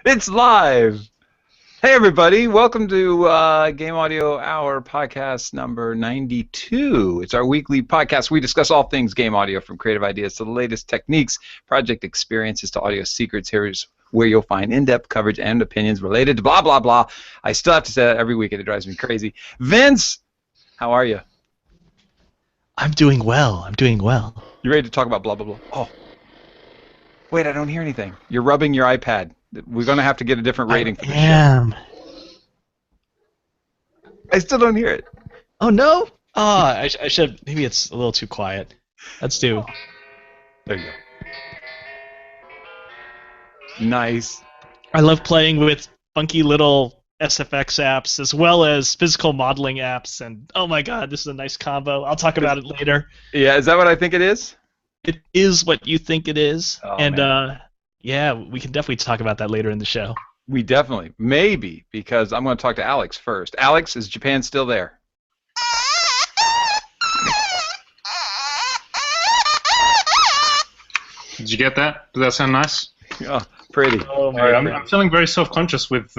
It's live. Hey, everybody. Welcome to Game Audio Hour podcast number 92. It's our weekly podcast. We discuss all things game audio, from creative ideas to the latest techniques, project experiences to audio secrets. Here's where you'll find in-depth coverage and opinions related to blah, blah, blah. I still have to say that every week, and it drives me crazy. Vince, how are you? I'm doing well. You ready to talk about blah, blah, blah? Oh. Wait, I don't hear anything. You're rubbing your iPad. We're going to have to get a different rating for the show. I still don't hear it. Oh, no? Oh, I should. Maybe it's a little too quiet. Let's do. There you go. Nice. I love playing with funky little SFX apps as well as physical modeling apps. And oh my god, this is a nice combo. I'll talk about it later. Yeah, is that what I think it is? It is what you think it is. Oh, and man. yeah, we can definitely talk about that later in the show. We definitely. Maybe, because I'm going to talk to Alex first. Alex, is Japan still there? Did you get that? Does that sound nice? Oh, pretty. Oh, Sorry, I'm feeling very self-conscious with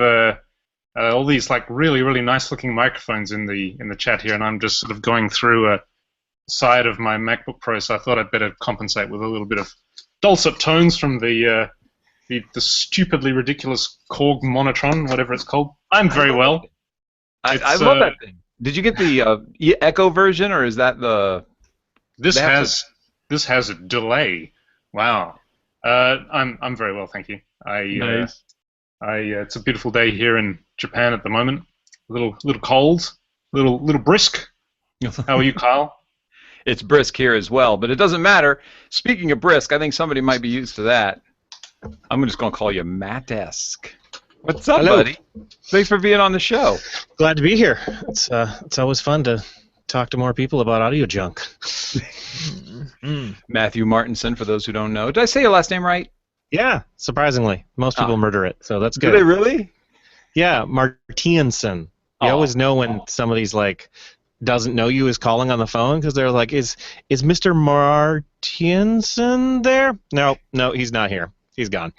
all these like really nice-looking microphones in the chat here, and I'm just sort of going through a side of my MacBook Pro, so I thought I'd better compensate with a little bit of dulcet tones from the stupidly ridiculous Korg Monotron, whatever it's called. I'm very well. I love that thing. Did you get the Echo version, or is that the? This has a delay. Wow. I'm very well, thank you. Nice. It's a beautiful day here in Japan at the moment. A little cold, little brisk. How are you, Kyle? It's brisk here as well, but it doesn't matter. Speaking of brisk, I think somebody might be used to that. I'm just going to call you Matt-esque. What's up, Hello. buddy? Thanks for being on the show. Glad to be here. It's always fun to talk to more people about audio junk. Matthew Marteinsson, for those who don't know. Did I say your last name right? Yeah, surprisingly, most people murder it, so that's Do good. they really? Yeah, Marteinsson. You Oh. always know when somebody's like doesn't know you is calling on the phone because they're like, "Is Mr. Marteinsson there?" No, he's not here. He's gone.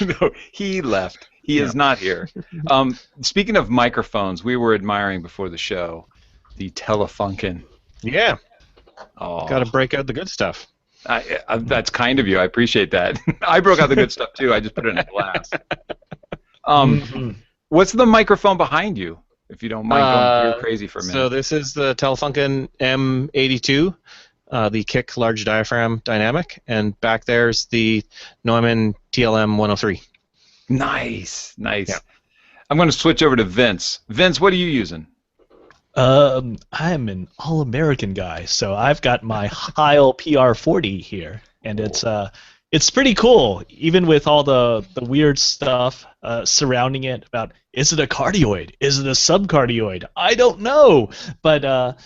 No, he left. He is not here. Speaking of microphones, we were admiring before the show the Telefunken. Yeah, Oh, got to break out the good stuff. that's kind of you. I appreciate that. I broke out the good stuff too. I just put it in a glass. What's the microphone behind you? If you don't mind going real crazy for a minute. So this is the Telefunken M82, the Kick Large Diaphragm Dynamic, and back there's the Neumann TLM 103. Nice. Yeah. I'm going to switch over to Vince. Vince, what are you using? I'm an all-American guy, so I've got my Heil PR40 here, and it's pretty cool, even with all the weird stuff surrounding it about, is it a cardioid? Is it a subcardioid? I don't know, but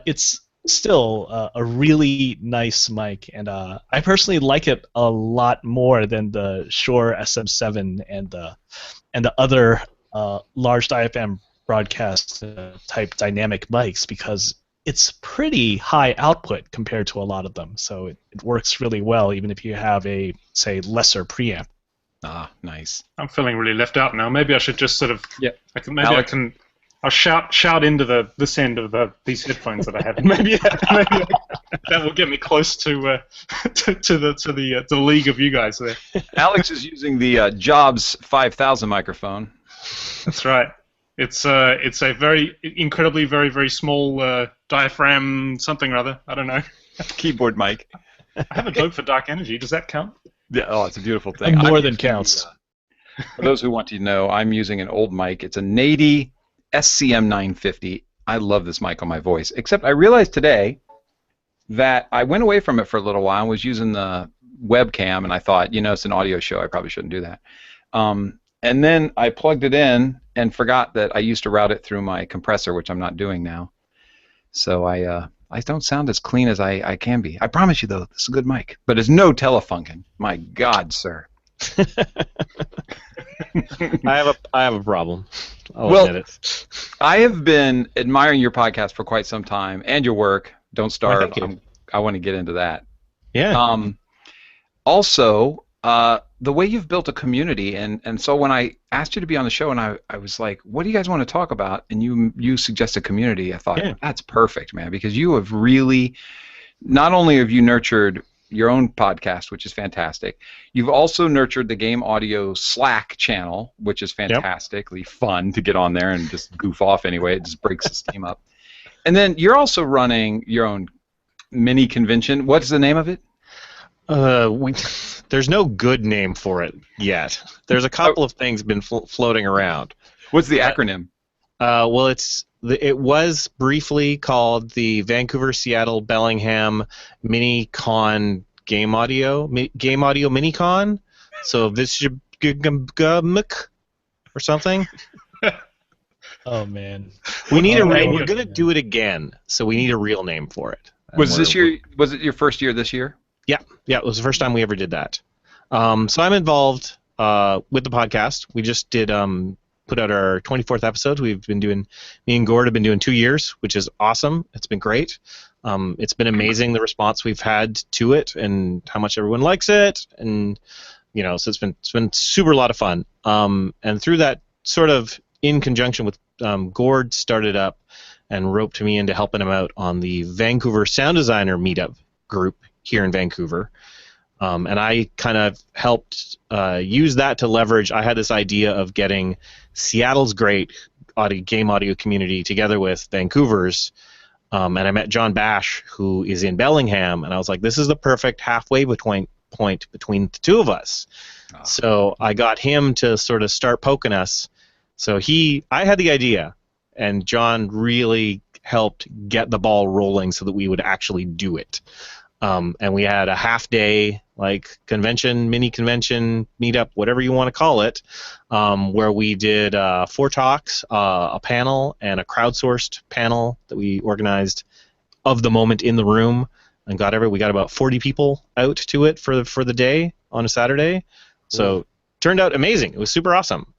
it's still a really nice mic, and I personally like it a lot more than the Shure SM7 and the other large diaphragm broadcast type dynamic mics, because it's pretty high output compared to a lot of them, so it works really well even if you have a, say, lesser preamp. Ah, nice. I'm feeling really left out now. Maybe I should just sort of. Yeah. I'll shout into this end of these headphones that I have. Maybe that will get me close to the league of you guys there. Alex is using the Jobs 5000 microphone. That's right. It's a very incredibly very small diaphragm something or other. I don't know. Keyboard mic. I have a joke for Dark Energy. Does that count? Yeah, oh, it's a beautiful thing. More I'm than using counts. for those who want to know, I'm using an old mic. It's a Nady SCM 950. I love this mic on my voice, except I realized today that I went away from it for a little while and was using the webcam, and I thought, it's an audio show. I probably shouldn't do that. And then I plugged it in and forgot that I used to route it through my compressor, which I'm not doing now. So I don't sound as clean as I can be. I promise you, though, this is a good mic. But it's no Telefunken. My God, sir. I have a problem. I'll admit it. I have been admiring your podcast for quite some time, and your work. Don't starve. Thank you. I want to get into that. Yeah. Also, the way you've built a community, and so when I asked you to be on the show, and I was like, what do you guys want to talk about? And you suggested community. I thought, Yeah. that's perfect, man, because you have really, not only have you nurtured your own podcast, which is fantastic, you've also nurtured the Game Audio Slack channel, which is fantastically fun to get on there and just goof off anyway. It just breaks the steam up. And then you're also running your own mini convention. What's the name of it? There's no good name for it yet. There's a couple of things been floating around. What's the acronym? Well, it was briefly called the Vancouver, Seattle, Bellingham Mini Con Game Audio Mini Con. So this should or something. Oh man. We need Oh, we're gonna do it again, so we need a real name for it. Was it your first year this year? Yeah, it was the first time we ever did that. So I'm involved with the podcast. We just did put out our 24th episode. Me and Gord have been doing 2 years, which is awesome. It's been great. It's been amazing the response we've had to it and how much everyone likes it, and so it's been super a lot of fun. And through that, sort of in conjunction with Gord, started up and roped me into helping him out on the Vancouver Sound Designer Meetup group here in Vancouver. And I kind of helped use that to leverage. I had this idea of getting Seattle's great game audio community together with Vancouver's. And I met John Bash, who is in Bellingham, and I was like, this is the perfect halfway point between the two of us. Oh. So I got him to sort of start poking us. So I had the idea, and John really helped get the ball rolling so that we would actually do it. And we had a half-day mini convention, meetup, whatever you want to call it, where we did 4 talks, a panel, and a crowdsourced panel that we organized of the moment in the room, and we got about 40 people out to it for the day on a Saturday. So turned out amazing. It was super awesome.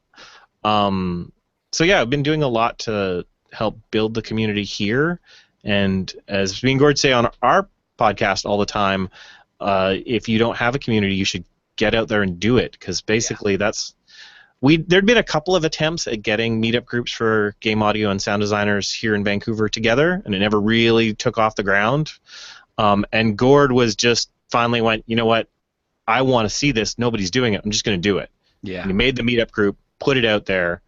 So yeah, I've been doing a lot to help build the community here, and as me and Gord say on our podcast all the time, if you don't have a community, you should get out there and do it, because basically there'd been a couple of attempts at getting meetup groups for game audio and sound designers here in Vancouver together, and it never really took off the ground. And Gord was just finally went, you know what, I want to see this. Nobody's doing it. I'm just going to do it. Yeah. And he made the meetup group, put it out there,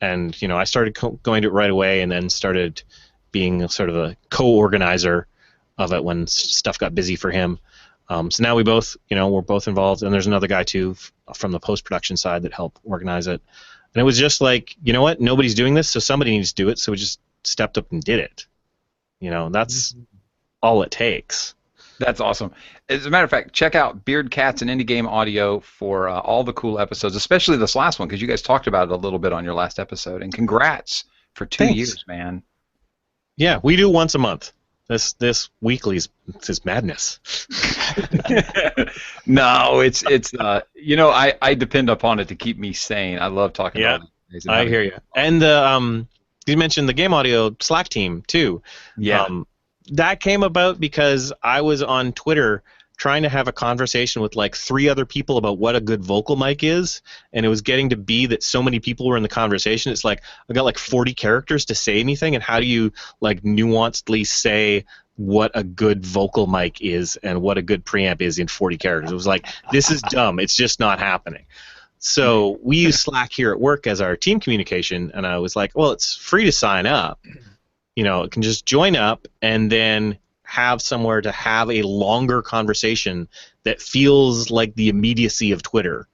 and I started going to it right away, and then started being sort of a co-organizer of it when stuff got busy for him. So now we both, we're both involved, and there's another guy too from the post-production side that helped organize it. And it was just like, you know what, nobody's doing this, so somebody needs to do it. So we just stepped up and did it. That's all it takes. That's awesome. As a matter of fact, check out Beard Cats and Indie Game Audio for all the cool episodes, especially this last one, because you guys talked about it a little bit on your last episode. And congrats for 2 years, man. Yeah, we do once a month. This weekly is madness. No, it's I depend upon it to keep me sane. I love talking about it. I hear you. And you mentioned the Game Audio Slack team too. Yeah. That came about because I was on Twitter trying to have a conversation with 3 other people about what a good vocal mic is, and it was getting to be that so many people were in the conversation. It's like I got 40 characters to say anything, and how do you nuancedly say what a good vocal mic is and what a good preamp is in 40 characters? It was like, this is dumb. It's just not happening. So we use Slack here at work as our team communication, and I was like, well, it's free to sign up. It can just join up and then have somewhere to have a longer conversation that feels like the immediacy of Twitter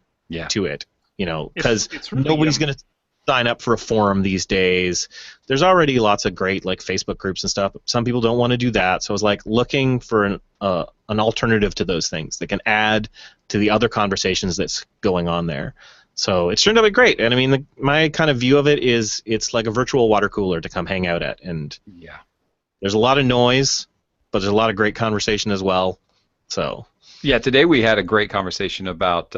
to it. Because really, nobody's going to sign up for a forum these days. There's already lots of great Facebook groups and stuff. But some people don't want to do that. So I was looking for an alternative to those things that can add to the other conversations that's going on there. So it's turned out to be great. And I mean, my kind of view of it is it's like a virtual water cooler to come hang out at. And there's a lot of noise, but there's a lot of great conversation as well. So yeah, today we had a great conversation about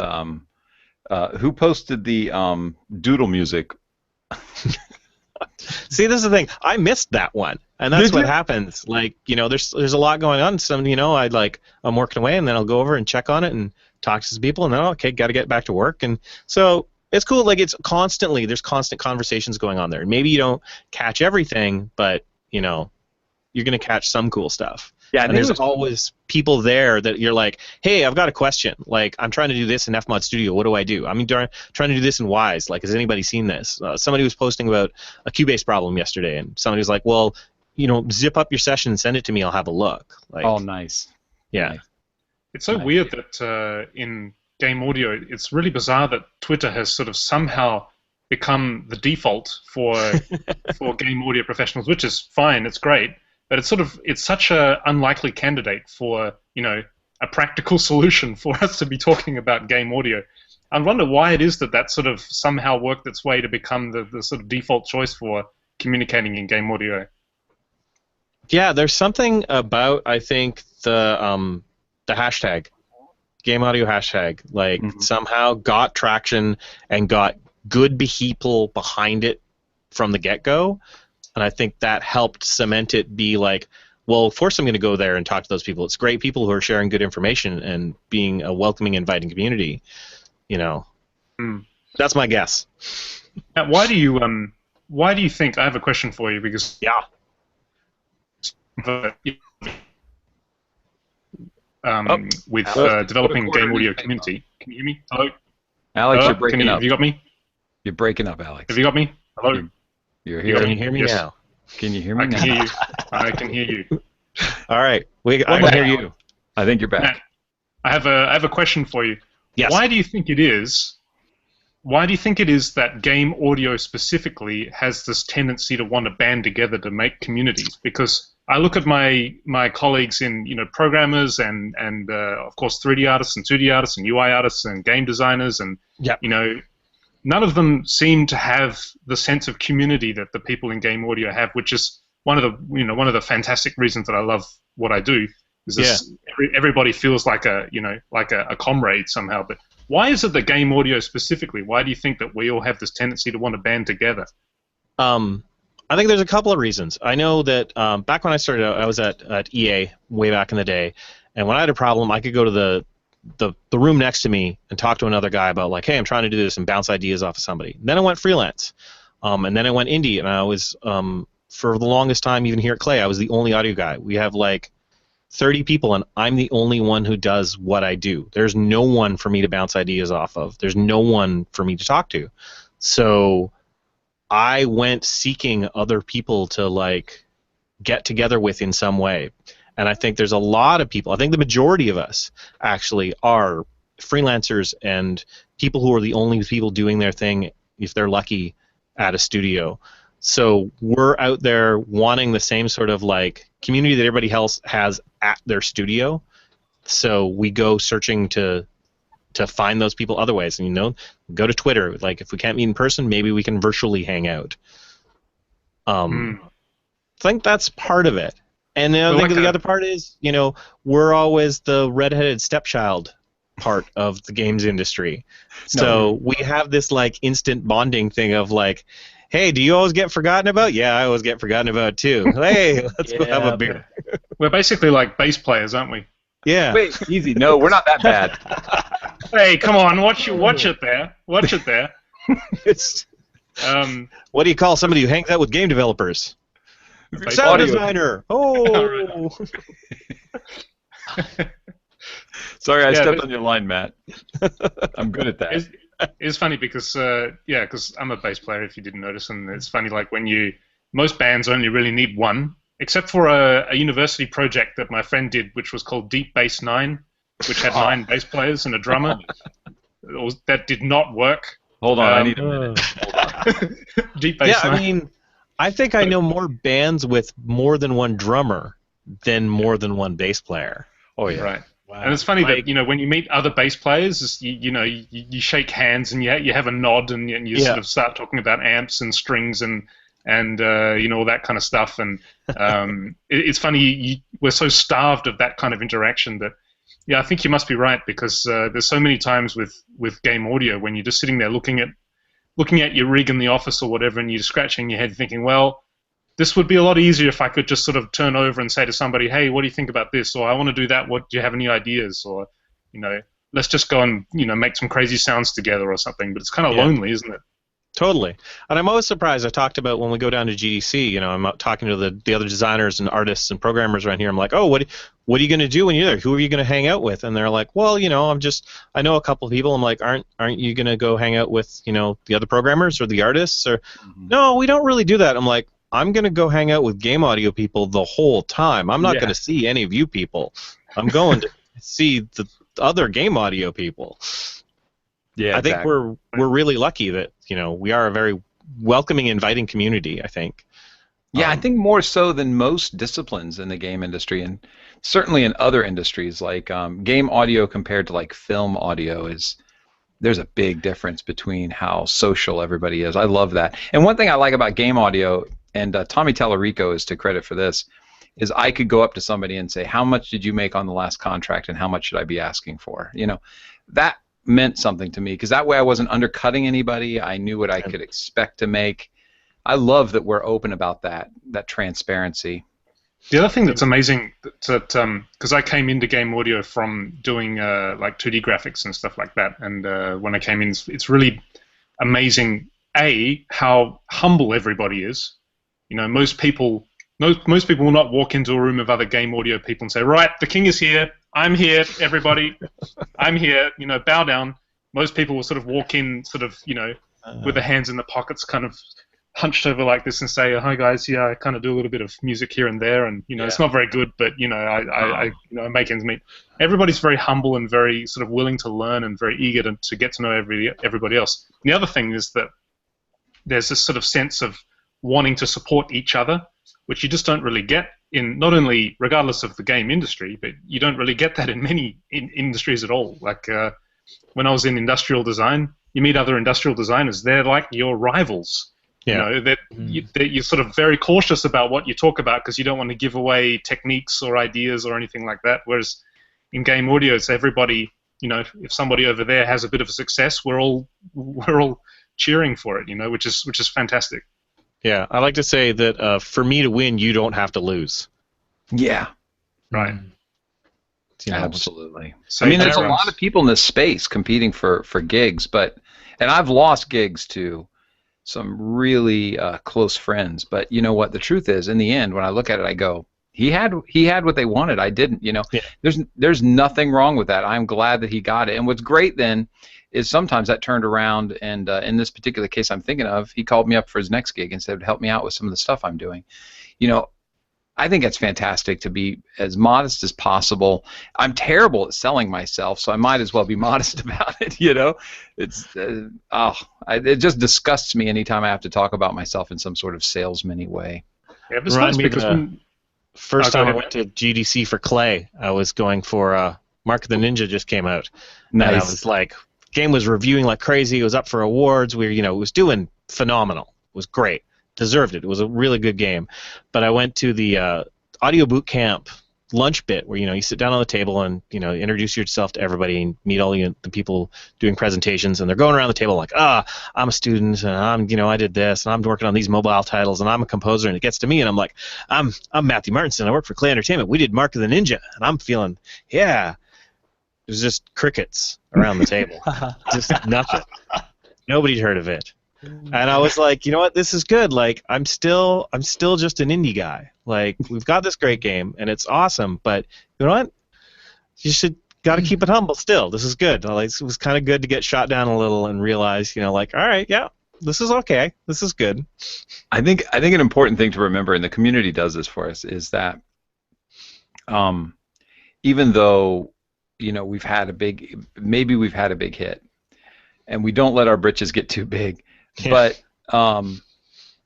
who posted the doodle music. See, this is the thing. I missed that one, and that's what happens. There's a lot going on. Some, I'm working away, and then I'll go over and check on it, and talk to some people, and then okay, got to get back to work. And so it's cool. Like there's constant conversations going on there. And maybe you don't catch everything, but you're gonna catch some cool stuff. Yeah, and there's always people there that you're like, hey, I've got a question. Like, I'm trying to do this in FMod Studio. What do I do? I'm trying to do this in Wise. Like, has anybody seen this? Somebody was posting about a Cubase problem yesterday, and somebody was like, well, zip up your session and send it to me. I'll have a look. Like, oh, nice. Yeah. Nice. It's so weird that in game audio, it's really bizarre that Twitter has sort of somehow become the default for game audio professionals, which is fine. It's great. But it's such a unlikely candidate for a practical solution for us to be talking about game audio. I wonder why it is that sort of somehow worked its way to become the sort of default choice for communicating in game audio. Yeah, there's something about I think the hashtag, game audio hashtag, like somehow got traction and got good people behind it from the get-go. And I think that helped cement it be like, well, of course I'm going to go there and talk to those people. It's great people who are sharing good information and being a welcoming, inviting community. That's my guess. Now, why do you think? I have a question for you because with developing game audio community. Can you hear me? Hello, Alex, you're breaking up. Have you got me? You're breaking up, Alex. Have you got me? Hello. You're here. Can you hear me now? Can you hear me I now? can hear you. I can hear you. All right. I can hear you. I think you're back. I have a question for you. Yes. Why do you think it is that game audio specifically has this tendency to want to band together to make communities? Because I look at my colleagues in programmers and of course 3D artists and 2D artists and UI artists and game designers and none of them seem to have the sense of community that the people in game audio have, which is one of the fantastic reasons that I love what I do. Is this, everybody feels like a comrade somehow. But why is it that game audio specifically? Why do you think that we all have this tendency to want to band together? I think there's a couple of reasons. I know that back when I started out, I was at EA way back in the day, and when I had a problem, I could go to the room next to me and talk to another guy about like, hey, I'm trying to do this, and bounce ideas off of somebody. Then I went freelance, and then I went indie, and I was for the longest time, even here at Clay, I was the only audio guy. We have like 30 people, and I'm the only one who does what I do. There's no one for me to bounce ideas off of. There's no one for me to talk to. So I went seeking other people to like get together with in some way. And I think there's a lot of people, I think the majority of us actually are freelancers and people who are the only people doing their thing, if they're lucky, at a studio. So we're out there wanting the same sort of like community that everybody else has at their studio. So we go searching to find those people other ways. And go to Twitter. Like if we can't meet in person, maybe we can virtually hang out. I think that's part of it. And I think the other part is, we're always the redheaded stepchild part of the games industry. So we have this like instant bonding thing of like, hey, do you always get forgotten about? Yeah, I always get forgotten about too. Hey, let's go have a beer. We're basically like bass players, aren't we? Yeah. Wait, easy. No, we're not that bad. Hey, come on, watch it there. Watch it there. It's, what do you call somebody who hangs out with game developers? Sound designer. Oh. Sorry, I stepped on your line, Matt. I'm good at that. It's funny because because I'm a bass player. If you didn't notice, and it's funny like most bands only really need one, except for a university project that my friend did, which was called Deep Bass 9, which had 9 bass players and a drummer. That did not work. Hold on, I need a minute. Deep Bass 9. I mean, I think I know more bands with more than one drummer than more than one bass player. Oh yeah, right. Wow. And it's funny that when you meet other bass players, you shake hands and you have a nod and you sort of start talking about amps and strings and all that kind of stuff. And it's funny we're so starved of that kind of interaction that I think you must be right because there's so many times with game audio when you're just sitting there looking at your rig in the office or whatever, and you're scratching your head thinking, well, this would be a lot easier if I could just sort of turn over and say to somebody, hey, what do you think about this? Or I want to do that. What do you have any ideas? Or, let's just go and make some crazy sounds together or something. But it's kind of Yeah. lonely, isn't it? Totally. And I'm always surprised. I talked about when we go down to GDC, I'm out talking to the other designers and artists and programmers around here. I'm like, oh, what are you going to do when you're there? Who are you going to hang out with? And they're like, well, I know a couple of people. I'm like, aren't you going to go hang out with, the other programmers or the artists? Or no, we don't really do that. I'm like, I'm going to go hang out with game audio people the whole time. I'm not going to see any of you people. I'm going to see the other game audio people. Yeah, I think we're really lucky that we are a very welcoming, inviting community. I think. Yeah, I think more so than most disciplines in the game industry, and certainly in other industries like game audio compared to like film audio there's a big difference between how social everybody is. I love that. And one thing I like about game audio, and Tommy Tallarico is to credit for this, is I could go up to somebody and say, how much did you make on the last contract and how much should I be asking for? That meant something to me because that way I wasn't undercutting anybody. I knew what I could expect to make. I love that we're open about that transparency. The other thing that's amazing, because I came into game audio from doing like 2D graphics and stuff like that, and when I came in, it's really amazing, how humble everybody is. Most people will not walk into a room of other game audio people and say, right, the king is here, I'm here, everybody, I'm here, bow down. Most people will sort of walk in with their hands in the pockets, kind of hunched over like this and say, hi guys, yeah, I kind of do a little bit of music here and there, and it's not very good, but I make ends meet. Everybody's very humble and very sort of willing to learn and very eager to get to know everybody else. And the other thing is that there's this sort of sense of wanting to support each other, which you just don't really get in, not only regardless of the game industry, but you don't really get that in many industries at all. Like when I was in industrial design, you meet other industrial designers, they're like your rivals. Yeah. That you're sort of very cautious about what you talk about because you don't want to give away techniques or ideas or anything like that. Whereas in game audio, it's everybody. If somebody over there has a bit of a success, we're all cheering for it. Which is fantastic. Yeah, I like to say that for me to win, you don't have to lose. Yeah. Right. Absolutely. So there's a lot of people in this space competing for gigs, and I've lost gigs to some really close friends. But you know what? The truth is, in the end, when I look at it, I go, he had what they wanted. I didn't. Yeah. There's nothing wrong with that. I'm glad that he got it. And what's great then is sometimes that turned around, and in this particular case I'm thinking of, he called me up for his next gig and said, help me out with some of the stuff I'm doing. I think it's fantastic to be as modest as possible. I'm terrible at selling myself, so I might as well be modest about it. It's it just disgusts me anytime I have to talk about myself in some sort of salesman-y way. Yeah, but it's nice because first time I went to GDC for Clay, I was going for Mark of the Ninja just came out. Nice. And I was like, game was reviewing like crazy. It was up for awards. It was doing phenomenal. It was great. Deserved it. It was a really good game. But I went to the audio boot camp lunch bit where you sit down on the table and introduce yourself to everybody and meet all the people doing presentations, and they're going around the table like, I'm a student and I did this and I'm working on these mobile titles and I'm a composer, and it gets to me and I'm like, I'm Matthew Marteinsson. I work for Clay Entertainment. We did Mark of the Ninja, and I'm feeling there's just crickets around the table. Just nothing. Nobody'd heard of it. And I was like, you know what, this is good. Like, I'm still just an indie guy. Like, we've got this great game, and it's awesome, but you know what? You got to keep it humble still. This is good. Like, it was kind of good to get shot down a little and realize, all right, yeah, this is okay. This is good. I think an important thing to remember, and the community does this for us, is that even though, we've had a big hit, and we don't let our britches get too big. But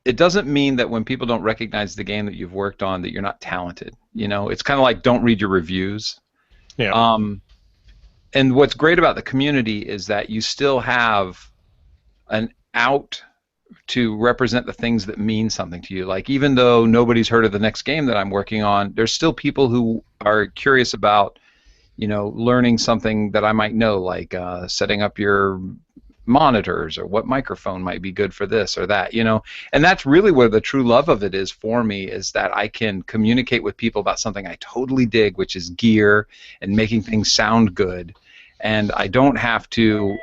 it doesn't mean that when people don't recognize the game that you've worked on that you're not talented. It's kind of like don't read your reviews. Yeah. And what's great about the community is that you still have an out to represent the things that mean something to you. Like, even though nobody's heard of the next game that I'm working on, there's still people who are curious about, learning something that I might know, like setting up your monitors or what microphone might be good for this or that, and that's really where the true love of it is for me, is that I can communicate with people about something I totally dig, which is gear and making things sound good, and I don't have to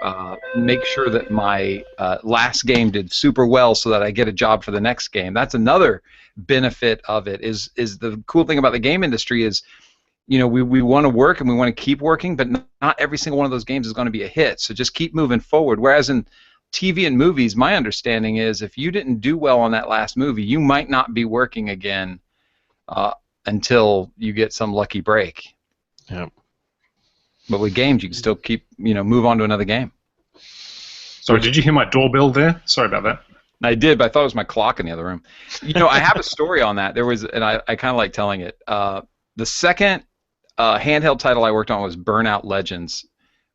make sure that my last game did super well so that I get a job for the next game. That's another benefit of it. Is the cool thing about the game industry is, we want to work and we want to keep working, but not every single one of those games is going to be a hit. So just keep moving forward. Whereas in TV and movies, my understanding is if you didn't do well on that last movie, you might not be working again until you get some lucky break. Yeah. But with games, you can still keep, move on to another game. Sorry, did you hear my doorbell there? Sorry about that. I did, but I thought it was my clock in the other room. I have a story on that. There was, and I kind of like telling it. The second handheld title I worked on was Burnout Legends,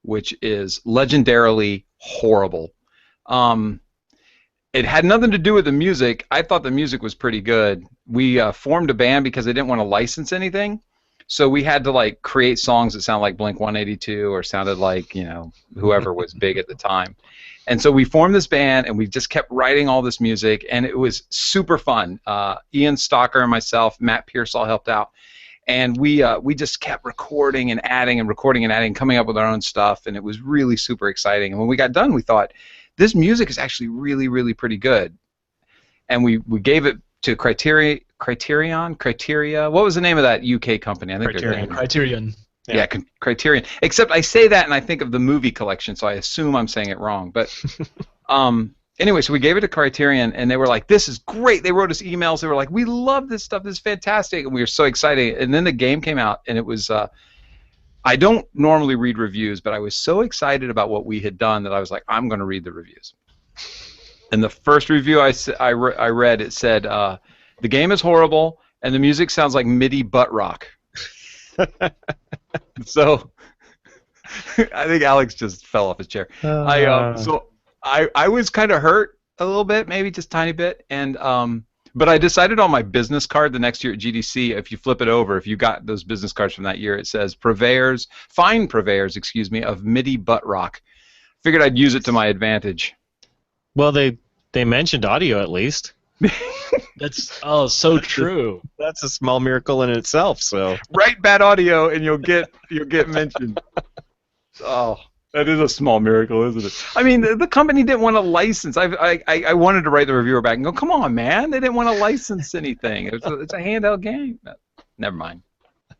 which is legendarily horrible. It had nothing to do with the music. I thought the music was pretty good. We formed a band because they didn't want to license anything. So we had to create songs that sound like Blink-182 or sounded like, whoever was big at the time. And so we formed this band and we just kept writing all this music, and it was super fun. Ian Stalker and myself, Matt Pearsall helped out. And we just kept recording and adding and recording and adding, coming up with our own stuff, and it was really super exciting. And when we got done, we thought, this music is actually really, really pretty good. And we gave it to Criterion. What was the name of that UK company? I think Criterion. Yeah, Criterion. Except I say that and I think of the movie collection, so I assume I'm saying it wrong. But anyway, so we gave it to Criterion, and they were like, this is great. They wrote us emails. They were like, we love this stuff. This is fantastic. And we were so excited. And then the game came out, and it was I don't normally read reviews, but I was so excited about what we had done that I was like, I'm going to read the reviews. And the first review I read, it said, the game is horrible, and the music sounds like MIDI butt rock. So I think Alex just fell off his chair. I was kind of hurt a little bit, maybe just a tiny bit, and but I decided on my business card the next year at GDC, if you flip it over, if you got those business cards from that year, it says fine purveyors, of MIDI butt rock. Figured I'd use it to my advantage. Well, they mentioned audio at least. That's so true. That's a small miracle in itself. So write bad audio and you'll get mentioned. Oh, that is a small miracle, isn't it? I mean, the company didn't want to license. I wanted to write the reviewer back and go, come on, man, they didn't want to license anything. It's a handheld game. Never mind.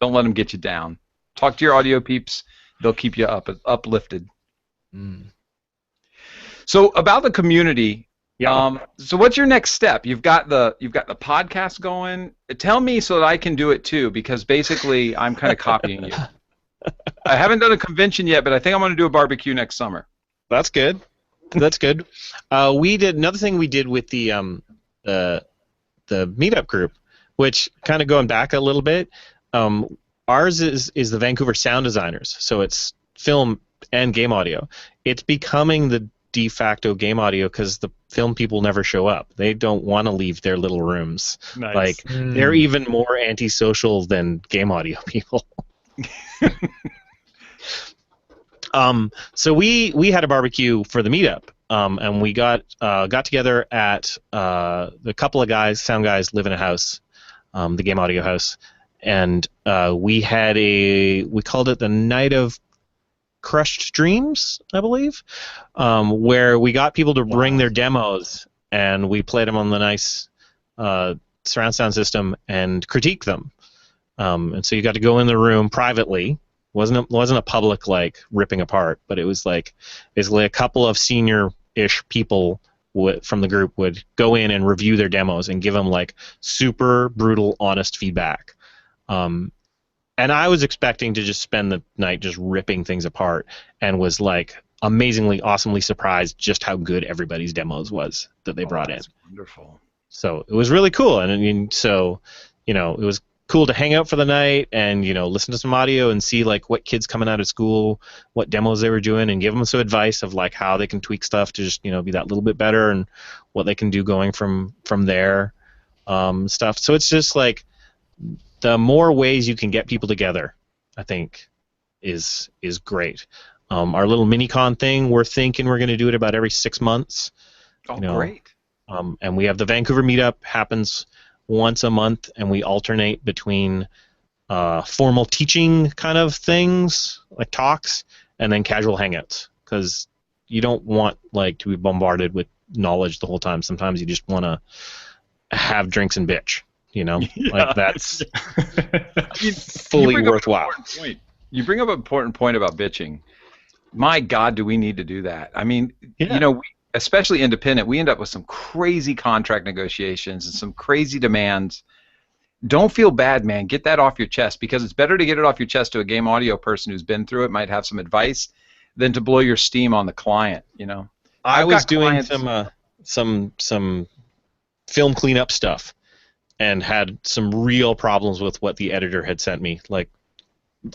Don't let them get you down. Talk to your audio peeps. They'll keep you uplifted. Mm. So about the community. Yeah. So what's your next step? You've got the podcast going. Tell me so that I can do it too, because basically I'm kind of copying you. I haven't done a convention yet, but I think I'm going to do a barbecue next summer. That's good. That's good. We did another thing we did with the meetup group, which kind of going back a little bit. Ours is the Vancouver Sound Designers, so it's film and game audio. It's becoming the de facto game audio because the film people never show up. They don't want to leave their little rooms. Nice. They're even more antisocial than game audio people. So we had a barbecue for the meetup, and we got together at the couple of sound guys live in a house, the game audio house, and we called it the Night of Crushed Dreams, I believe, where we got people to bring their demos, and we played them on the nice surround sound system and critique them. And so you got to go in the room privately. Wasn't a public ripping apart, but it was basically a couple of senior-ish people from the group would go in and review their demos and give them super brutal, honest feedback. And I was expecting to just spend the night just ripping things apart, and was amazingly, awesomely surprised just how good everybody's demos was that they brought in. That's wonderful. So it was really cool, and it was cool to hang out for the night and listen to some audio and see what kids coming out of school, what demos they were doing, and give them some advice of how they can tweak stuff to just be that little bit better, and what they can do going from there, stuff. So it's just the more ways you can get people together, I think, is great. Our little mini-con thing, we're thinking we're going to do it about every 6 months. Oh, great. And we have the Vancouver meetup, happens once a month, and we alternate between formal teaching kind of things, like talks, and then casual hangouts, because you don't want like to be bombarded with knowledge the whole time. Sometimes you just want to have drinks and bitch. Like that's fully worthwhile. You bring up an important point about bitching. My God, do we need to do that? I mean, especially independent, we end up with some crazy contract negotiations and some crazy demands. Don't feel bad, man. Get that off your chest, because it's better to get it off your chest to a game audio person who's been through it, might have some advice, than to blow your steam on the client. I was doing some film cleanup stuff and had some real problems with what the editor had sent me, like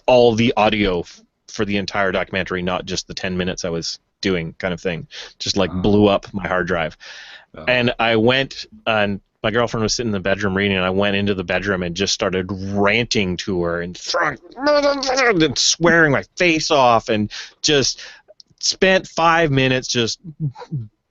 all the audio for the entire documentary, not just the 10 minutes I was doing, kind of thing. Just like blew up my hard drive. And I went, and my girlfriend was sitting in the bedroom reading, and I went into the bedroom and just started ranting to her and swearing my face off, and just spent 5 minutes just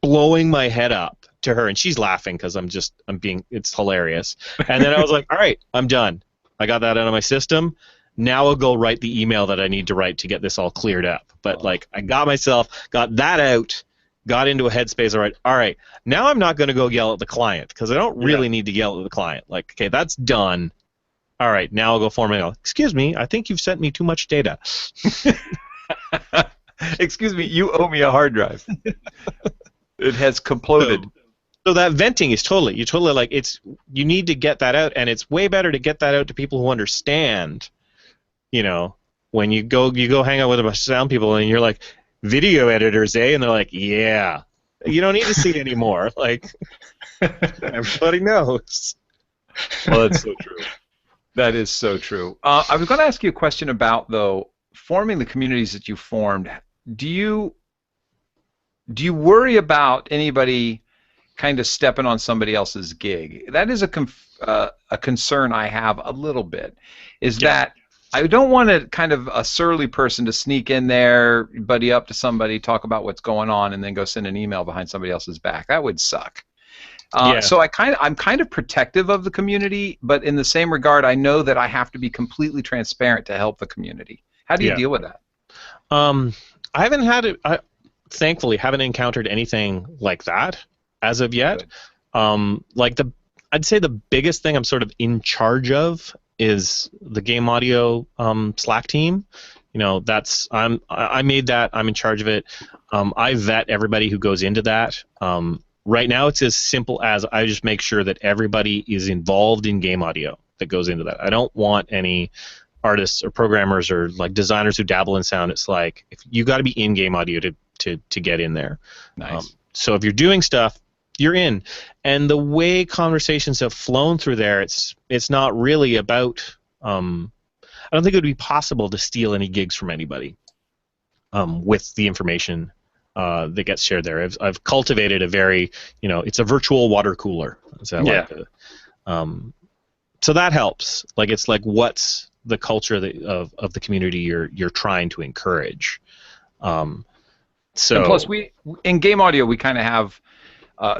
blowing my head up to her, and she's laughing because it's hilarious. And then I was like, all right, I'm done. I got that out of my system. Now I'll go write the email that I need to write to get this all cleared up. But like, I got that out, got into a headspace. All right, now I'm not going to go yell at the client, because I don't really need to yell at the client. Like, okay, that's done. All right, now I'll go form my email. Excuse me, I think you've sent me too much data. Excuse me, you owe me a hard drive. It has comploded. So that venting is totally like, you need to get that out, and it's way better to get that out to people who understand. When you go hang out with a bunch of sound people, and you're like, video editors, eh? And they're like, yeah. You don't need to see it anymore. Like, everybody knows. Well, that's so true. That is so true. I was going to ask you a question about, though, forming the communities that you formed. Do you worry about anybody kind of stepping on somebody else's gig? That is a concern I have a little bit. That I don't want a surly person to sneak in there, buddy up to somebody, talk about what's going on, and then go send an email behind somebody else's back. That would suck. So I'm kind of protective of the community, but in the same regard, I know that I have to be completely transparent to help the community. How do you deal with that? I haven't had it. I thankfully haven't encountered anything like that as of yet. I'd say the biggest thing I'm sort of in charge of is the game audio Slack team. I made that. I'm in charge of it. I vet everybody who goes into that. Right now, it's as simple as I just make sure that everybody is involved in game audio that goes into that. I don't want any artists or programmers or like designers who dabble in sound. It's like, if you got to be in game audio to get in there. Nice. So if you're doing stuff, you're in. And the way conversations have flown through there, it's not really about. I don't think it would be possible to steal any gigs from anybody with the information that gets shared there. I've cultivated a very, it's a virtual water cooler. So that helps. Like, it's like, what's the culture of the community you're trying to encourage. And plus, we in game audio, we kind of have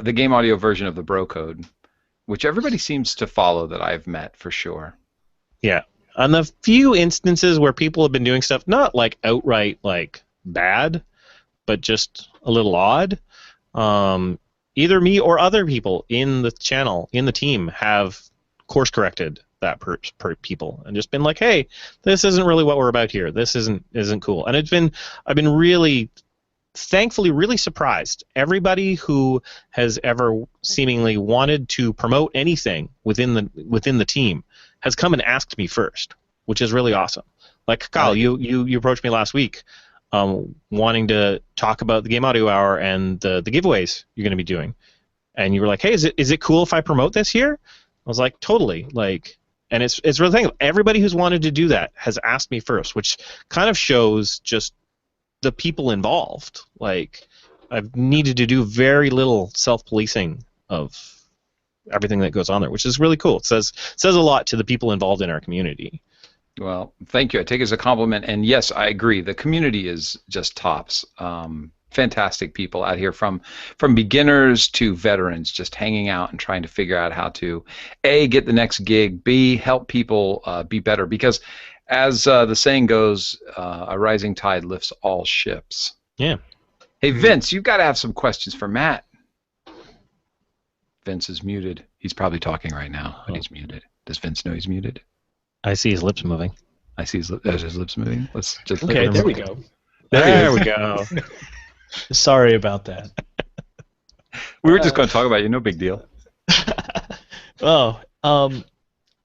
the game audio version of the bro code, which everybody seems to follow that I've met for sure. Yeah. On the few instances where people have been doing stuff not like outright like bad, but just a little odd, either me or other people in the channel, in the team, have course corrected that per people and just been like, hey, this isn't really what we're about here. This isn't cool. And I've been really, thankfully, really surprised. Everybody who has ever seemingly wanted to promote anything within the team has come and asked me first, which is really awesome. Like, Kyle, you approached me last week wanting to talk about the Game Audio Hour and the giveaways you're going to be doing. And you were like, hey, is it cool if I promote this here? I was like, totally. Like, and it's really thing. Everybody who's wanted to do that has asked me first, which kind of shows just the people involved. Like, I've needed to do very little self-policing of everything that goes on there, which is really cool. It says a lot to the people involved in our community. Well, thank you. I take it as a compliment. And yes, I agree. The community is just tops. Fantastic people out here, from beginners to veterans, just hanging out and trying to figure out how to A, get the next gig, B, help people be better. Because As the saying goes, a rising tide lifts all ships. Yeah. Hey, Vince, you've got to have some questions for Matt. Vince is muted. He's probably talking right now, but he's muted. Does Vince know he's muted? I see his lips moving. I see his lips moving. Let's just Okay, there we go. There we go. Sorry about that. We were just going to talk about you. No big deal. Oh, well,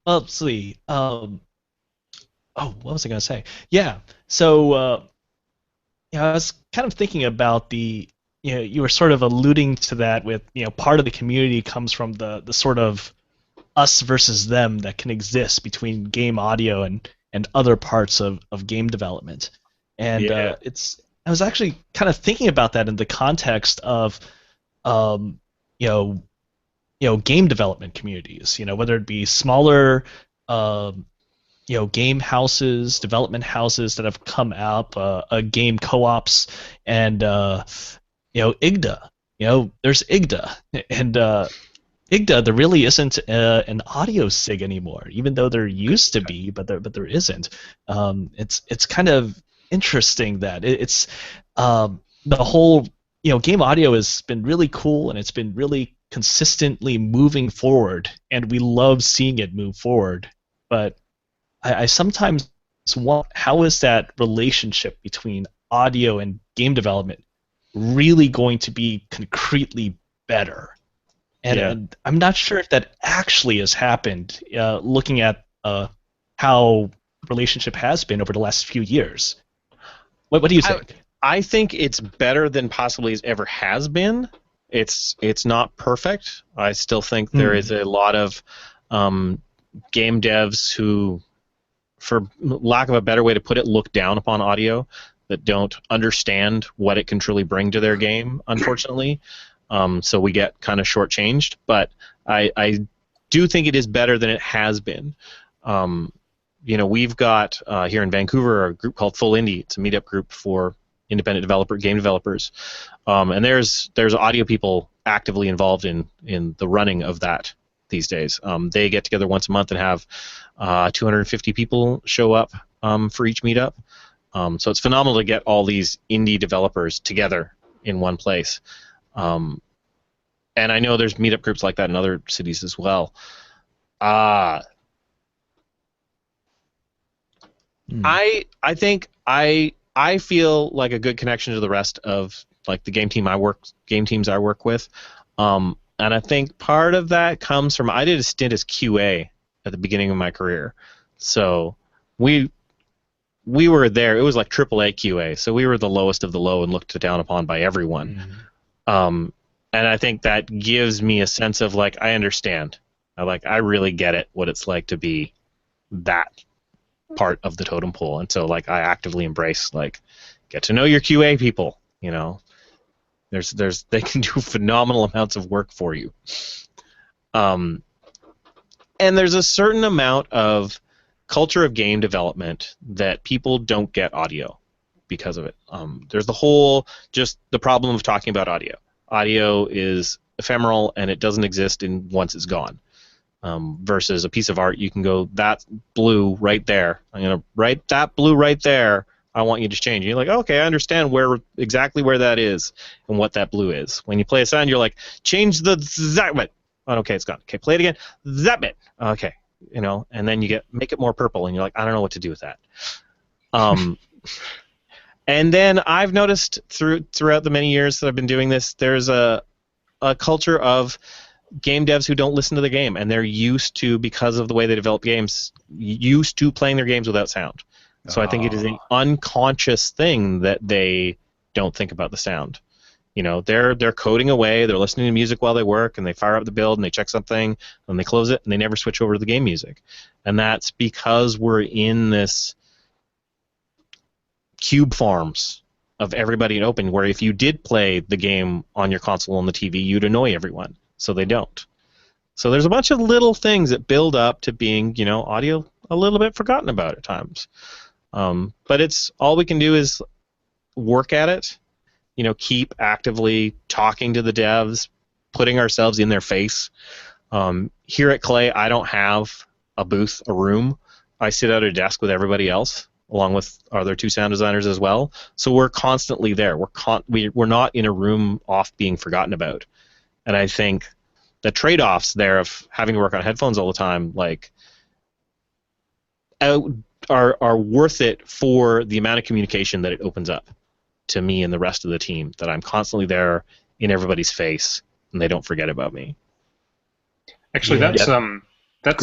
let's see. Oh, what was I going to say? Yeah. So, I was kind of thinking about you were sort of alluding to that with, part of the community comes from the sort of us versus them that can exist between game audio and other parts of game development. And I was actually kind of thinking about that in the context of, game development communities, whether it be smaller, game houses, development houses that have come up, game co-ops, and IGDA. There's IGDA, and IGDA, there really isn't an audio SIG anymore, even though there used to be, but there isn't. It's kind of interesting that it's the whole game audio has been really cool, and it's been really consistently moving forward, and we love seeing it move forward. But I sometimes wonder, how is that relationship between audio and game development really going to be concretely better? And I'm not sure if that actually has happened, looking at how relationship has been over the last few years. What do you think? I think it's better than possibly ever has been. It's not perfect. I still think there is a lot of game devs who, for lack of a better way to put it, look down upon audio, that don't understand what it can truly bring to their game, unfortunately. So we get kind of shortchanged. But I do think it is better than it has been. We've got here in Vancouver a group called Full Indie. It's a meetup group for independent game developers. And there's audio people actively involved in the running of that these days. They get together once a month and have 250 people show up for each meetup. So it's phenomenal to get all these indie developers together in one place. And I know there's meetup groups like that in other cities as well. I think I feel like a good connection to the rest of like the game teams I work with. And I think part of that comes from, I did a stint as QA at the beginning of my career. So we were there. It was like AAA QA. So we were the lowest of the low and looked down upon by everyone. And I think that gives me a sense of like, I understand. I really get it, what it's like to be that part of the totem pole. And so like I actively embrace like, get to know your QA people, they can do phenomenal amounts of work for you. And there's a certain amount of culture of game development that people don't get audio because of it. There's just the problem of talking about audio. Audio is ephemeral and it doesn't exist once it's gone. Versus a piece of art, you can go, that blue right there. I'm going to write that blue right there. I want you to change. You're like, okay, I understand exactly where that is and what that blue is. When you play a sound, you're like, change the that bit. Oh, okay, it's gone. Okay, play it again. That bit. Okay, and then you make it more purple, and you're like, I don't know what to do with that. And then I've noticed throughout the many years that I've been doing this, there's a culture of game devs who don't listen to the game, and they're used to, because of the way they develop games, used to playing their games without sound. So I think it is an unconscious thing that they don't think about the sound. They're coding away, they're listening to music while they work, and they fire up the build, and they check something, and they close it, and they never switch over to the game music. And that's because we're in this cube farms of everybody in open, where if you did play the game on your console on the TV, you'd annoy everyone. So they don't. So there's a bunch of little things that build up to being, audio a little bit forgotten about at times. But it's all we can do is work at it, keep actively talking to the devs, putting ourselves in their face. Here at Clay, I don't have a booth, a room. I sit at a desk with everybody else, along with our other 2 sound designers as well. So we're constantly there. We're not in a room off being forgotten about. And I think the trade-offs there of having to work on headphones all the time, like, are worth it for the amount of communication that it opens up to me and the rest of the team. That I'm constantly there in everybody's face, and they don't forget about me. Actually, that's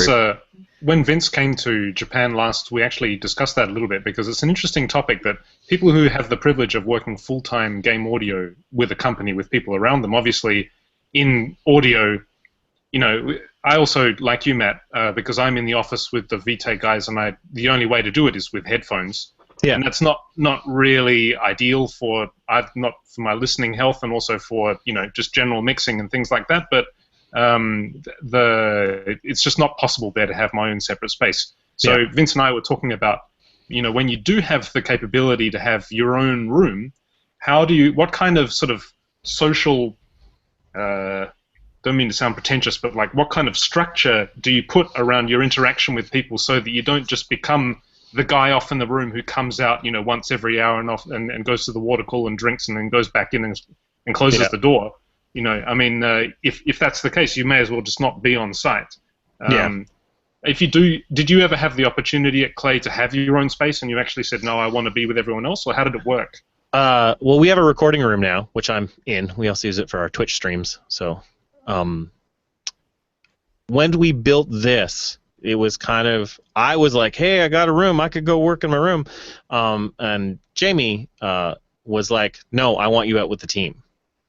Great. When Vince came to Japan last, we actually discussed that a little bit because it's an interesting topic that people who have the privilege of working full-time game audio with a company with people around them, obviously in audio, you know, I also, like you, Matt, because I'm in the office with the VTech guys, and the only way to do it is with headphones. Yeah. And that's not really ideal for not for my listening health, and also for, you know, just general mixing and things like that. But it's just not possible there to have my own separate space. So Yeah. Vince and I were talking about, you know, when you do have the capability to have your own room, what kind of sort of social, don't mean to sound pretentious, but like what kind of structure do you put around your interaction with people so that you don't just become the guy off in the room who comes out, you know, once every hour and goes to the water cooler and drinks and then goes back in and closes the door. You know, I mean, if that's the case, you may as well just not be on site. If you do, did you ever have the opportunity at Clay to have your own space, and you actually said, no, I want to be with everyone else, or how did it work? Well, we have a recording room now, which I'm in. We also use it for our Twitch streams. So, when we built this, it was kind of, I was like, hey, I got a room, I could go work in my room. And Jamie was like, no, I want you out with the team.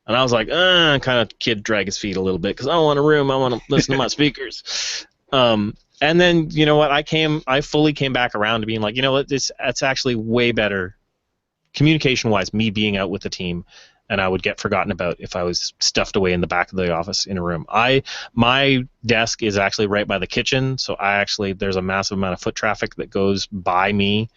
And I was like, kind of kid drag his feet a little bit because I don't want a room, I want to listen to my speakers. And then, you know what, I fully came back around to being like, you know what, it's actually way better communication-wise, me being out with the team, and I would get forgotten about if I was stuffed away in the back of the office in a room. My desk is actually right by the kitchen, so there's a massive amount of foot traffic that goes by me,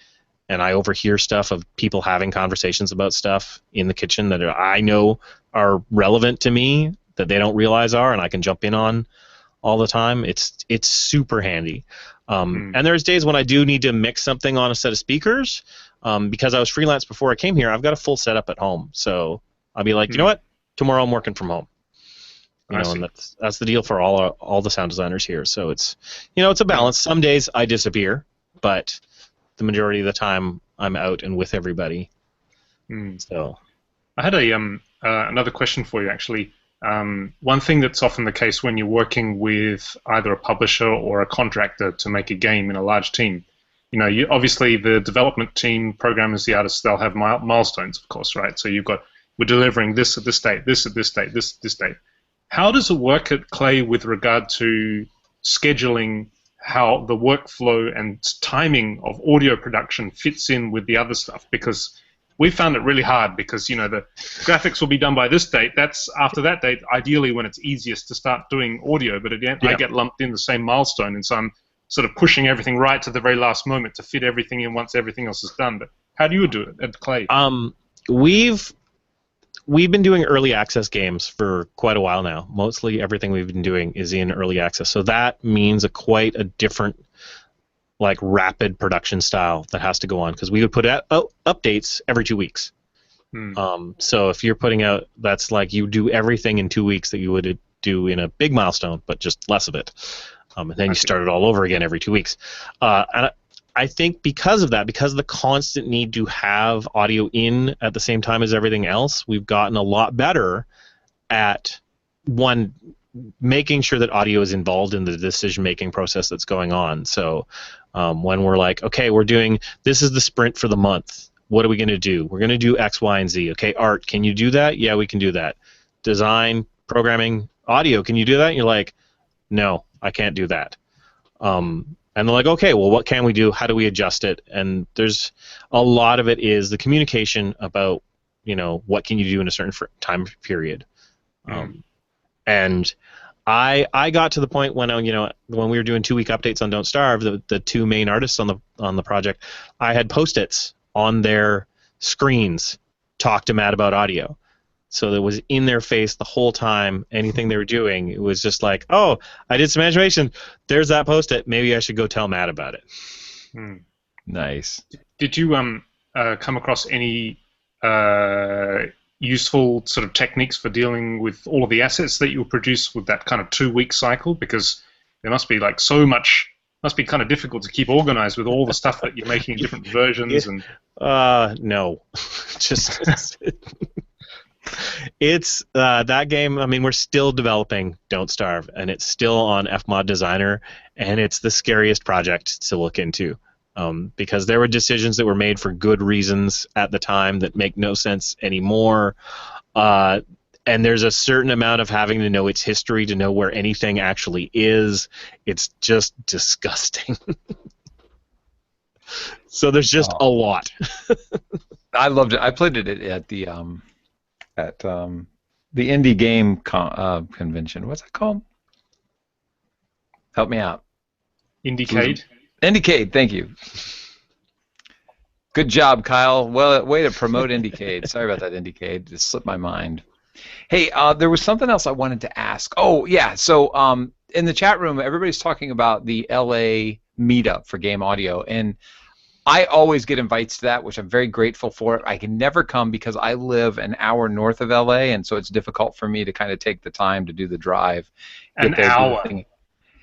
and I overhear stuff of people having conversations about stuff in the kitchen that I know are relevant to me that they don't realize are, and I can jump in on all the time. It's super handy. And there's days when I do need to mix something on a set of speakers, because I was freelance before I came here. I've got a full setup at home, so I'll be like, you know what? Tomorrow I'm working from home. You know, and that's the deal for all the sound designers here. So it's a balance. Some days I disappear, but the majority of the time I'm out and with everybody. So I had another question for you, actually. One thing that's often the case when you're working with either a publisher or a contractor to make a game in a large team, you know, obviously the development team, programmers, the artists, they'll have milestones, of course, right? So we're delivering this at this date, this at this date, this date. How does it work at Clay with regard to scheduling, how the workflow and timing of audio production fits in with the other stuff? Because we found it really hard because, you know, the graphics will be done by this date. That's after that date, ideally when it's easiest to start doing audio. But again, I get lumped in the same milestone, and so I'm sort of pushing everything right to the very last moment to fit everything in once everything else is done. But how do you do it at Clay? We've been doing early access games for quite a while now. Mostly everything we've been doing is in early access. So that means quite a different, like, rapid production style that has to go on, because we would put out updates every 2 weeks. So if you're putting out, that's like you do everything in 2 weeks that you would do in a big milestone, but just less of it. And then you start it all over again every 2 weeks. And I think because of that, because of the constant need to have audio in at the same time as everything else, we've gotten a lot better at, one, making sure that audio is involved in the decision-making process that's going on. So when we're like, okay, this is the sprint for the month. What are we going to do? We're going to do X, Y, and Z. Okay, art, can you do that? Yeah, we can do that. Design, programming, audio, can you do that? And you're like, no, I can't do that. And they're like, okay, well, what can we do? How do we adjust it? And there's a lot of it is the communication about, you know, what can you do in a certain time period. And I got to the point when when we were doing 2 week updates on Don't Starve, the two main artists on the project, I had Post-its on their screens, talk to Matt about audio. So that was in their face the whole time. Anything they were doing, it was just like, oh, I did some animation. There's that Post-it. Maybe I should go tell Matt about it. Hmm. Nice. Did you come across any useful sort of techniques for dealing with all of the assets that you produce with that kind of 2-week cycle? Because there must be like so much. Must be kind of difficult to keep organized with all the stuff that you're making in different versions and. No, just it's that game. I mean, we're still developing Don't Starve, and it's still on Fmod Designer, and it's the scariest project to look into. Because there were decisions that were made for good reasons at the time that make no sense anymore. And there's a certain amount of having to know its history to know where anything actually is. It's just disgusting. So there's just a lot. I loved it. I played it at the indie game convention. What's that called? Help me out. Indiecade. Indiecade, thank you. Good job, Kyle. Well, way to promote Indiecade. Sorry about that, Indiecade. Just slipped my mind. Hey, there was something else I wanted to ask. Oh, yeah. So in the chat room, everybody's talking about the LA meetup for game audio, and I always get invites to that, which I'm very grateful for. I can never come because I live an hour north of LA, and so it's difficult for me to kind of take the time to do the drive. An hour.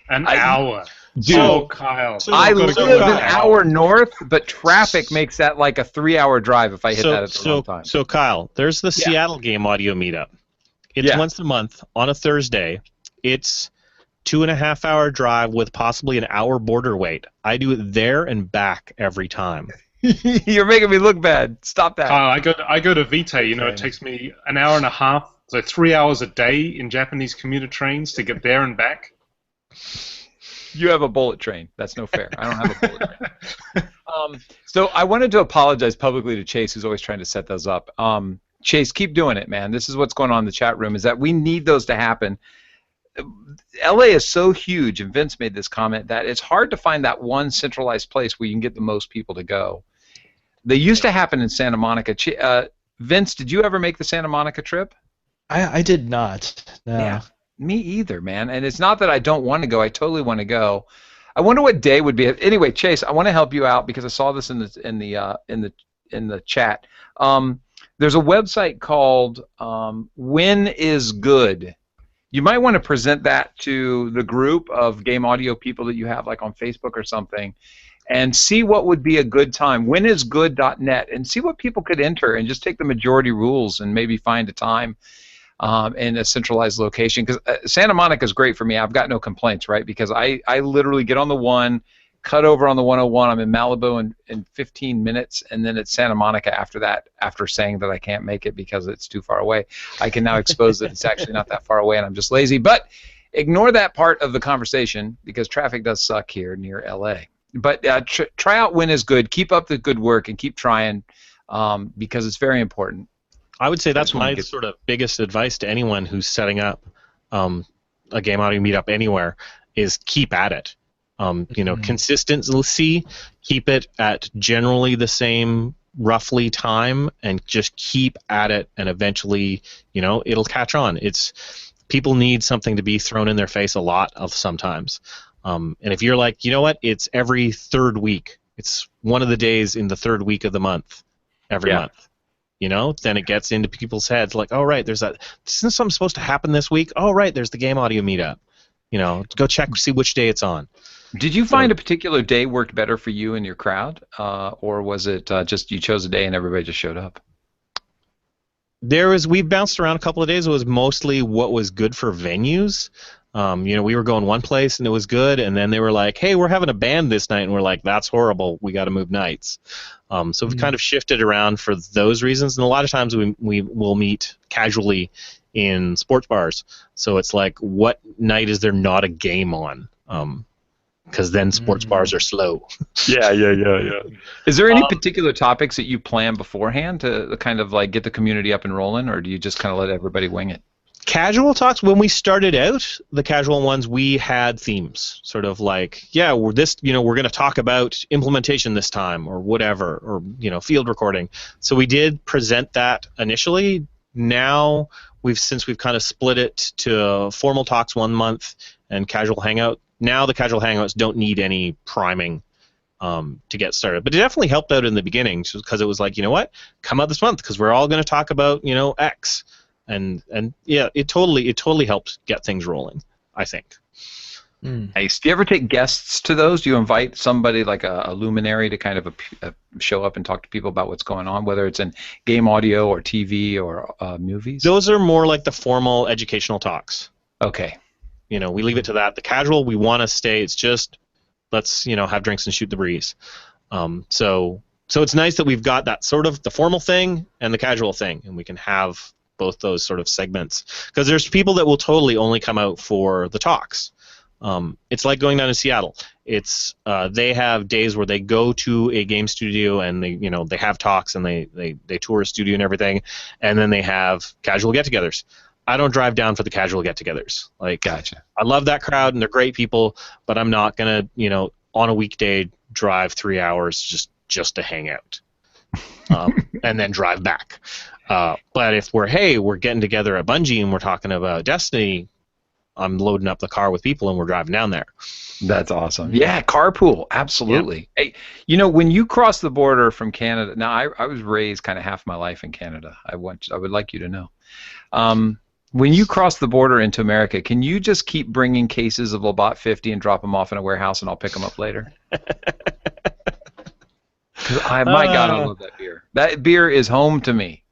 An hour. Dude, Kyle. I live an hour north, but traffic makes that like a 3-hour drive if I hit that at the wrong time. So, Kyle, there's the Seattle Game Audio Meetup. It's once a month on a Thursday. It's 2.5-hour drive with possibly an hour border wait. I do it there and back every time. You're making me look bad. Stop that. I go to Vitae. You know, it takes me an hour and a half, so 3 hours a day in Japanese commuter trains to get there and back. You have a bullet train. That's no fair. I don't have a bullet train. So I wanted to apologize publicly to Chase, who's always trying to set those up. Chase, keep doing it, man. This is what's going on in the chat room, is that we need those to happen. LA is so huge, and Vince made this comment, that it's hard to find that one centralized place where you can get the most people to go. They used to happen in Santa Monica. Vince, did you ever make the Santa Monica trip? I did not. No. Yeah. Me either, man. And it's not that I don't want to go. I totally want to go. I wonder what day would be. Anyway, Chase, I want to help you out because I saw this in the chat. There's a website called When Is Good. You might want to present that to the group of game audio people that you have, like on Facebook or something, and see what would be a good time. Whenisgood.net, and see what people could enter, and just take the majority rules and maybe find a time in a centralized location, because Santa Monica is great for me. I've got no complaints, right? Because I literally get on the 1, cut over on the 101. I'm in Malibu in 15 minutes, and then it's Santa Monica after that, after saying that I can't make it because it's too far away. I can now expose that it's actually not that far away, and I'm just lazy. But ignore that part of the conversation, because traffic does suck here near LA. But try out When Is Good. Keep up the good work and keep trying, because it's very important. I would say that's my sort of biggest advice to anyone who's setting up a game audio meetup anywhere, is keep at it. You know, consistency, keep it at generally the same roughly time, and just keep at it, and eventually, you know, it'll catch on. People need something to be thrown in their face a lot of sometimes. And if you're like, you know what, it's every third week. It's one of the days in the third week of the month, every month. You know, then it gets into people's heads like, oh, right, there's that. Isn't something supposed to happen this week? Oh, right, there's the game audio meetup. You know, go check, see which day it's on. Did you find a particular day worked better for you and your crowd, or was it just you chose a day and everybody just showed up? We bounced around a couple of days. It was mostly what was good for venues. You know, we were going one place and it was good, and then they were like, hey, we're having a band this night, and we're like, that's horrible, we got to move nights. So we've kind of shifted around for those reasons, and a lot of times we will meet casually in sports bars. So it's like, what night is there not a game on? Because then sports bars are slow. Yeah. Is there any particular topics that you plan beforehand to kind of like get the community up and rolling, or do you just kind of let everybody wing it? Casual talks, when we started out, the casual ones, we had themes, sort of like, we're going to talk about implementation this time, or whatever, or, you know, field recording. So we did present that initially. Now, since we've kind of split it to formal talks 1 month and casual hangout, now the casual hangouts don't need any priming. to get started. But it definitely helped out in the beginning because it was like, you know what, come out this month because we're all going to talk about X, and yeah, it totally helped get things rolling, I think. Nice. Do you ever take guests to those? Do you invite somebody like a luminary to kind of show up and talk to people about what's going on, whether it's in game audio or TV or movies? Those are more like the formal educational talks. Okay. We leave it to that. The casual, we want to stay. It's just let's have drinks and shoot the breeze. So it's nice that we've got that sort of the formal thing and the casual thing, and we can have both those sort of segments. Because there's people that will totally only come out for the talks. It's like going down to Seattle. It's they have days where they go to a game studio and they have talks and they tour a studio and everything, and then they have casual get-togethers. I don't drive down for the casual get-togethers. Like, gotcha. I love that crowd and they're great people, but I'm not gonna on a weekday drive 3 hours just to hang out, and then drive back. But if we're getting together at Bungie and we're talking about Destiny, I'm loading up the car with people and we're driving down there. That's awesome. Yeah, carpool, absolutely. Yep. Hey, when you cross the border from Canada, now I was raised kind of half my life in Canada. I would like you to know. When you cross the border into America, can you just keep bringing cases of Labatt 50 and drop them off in a warehouse and I'll pick them up later? My God, I love that beer. That beer is home to me.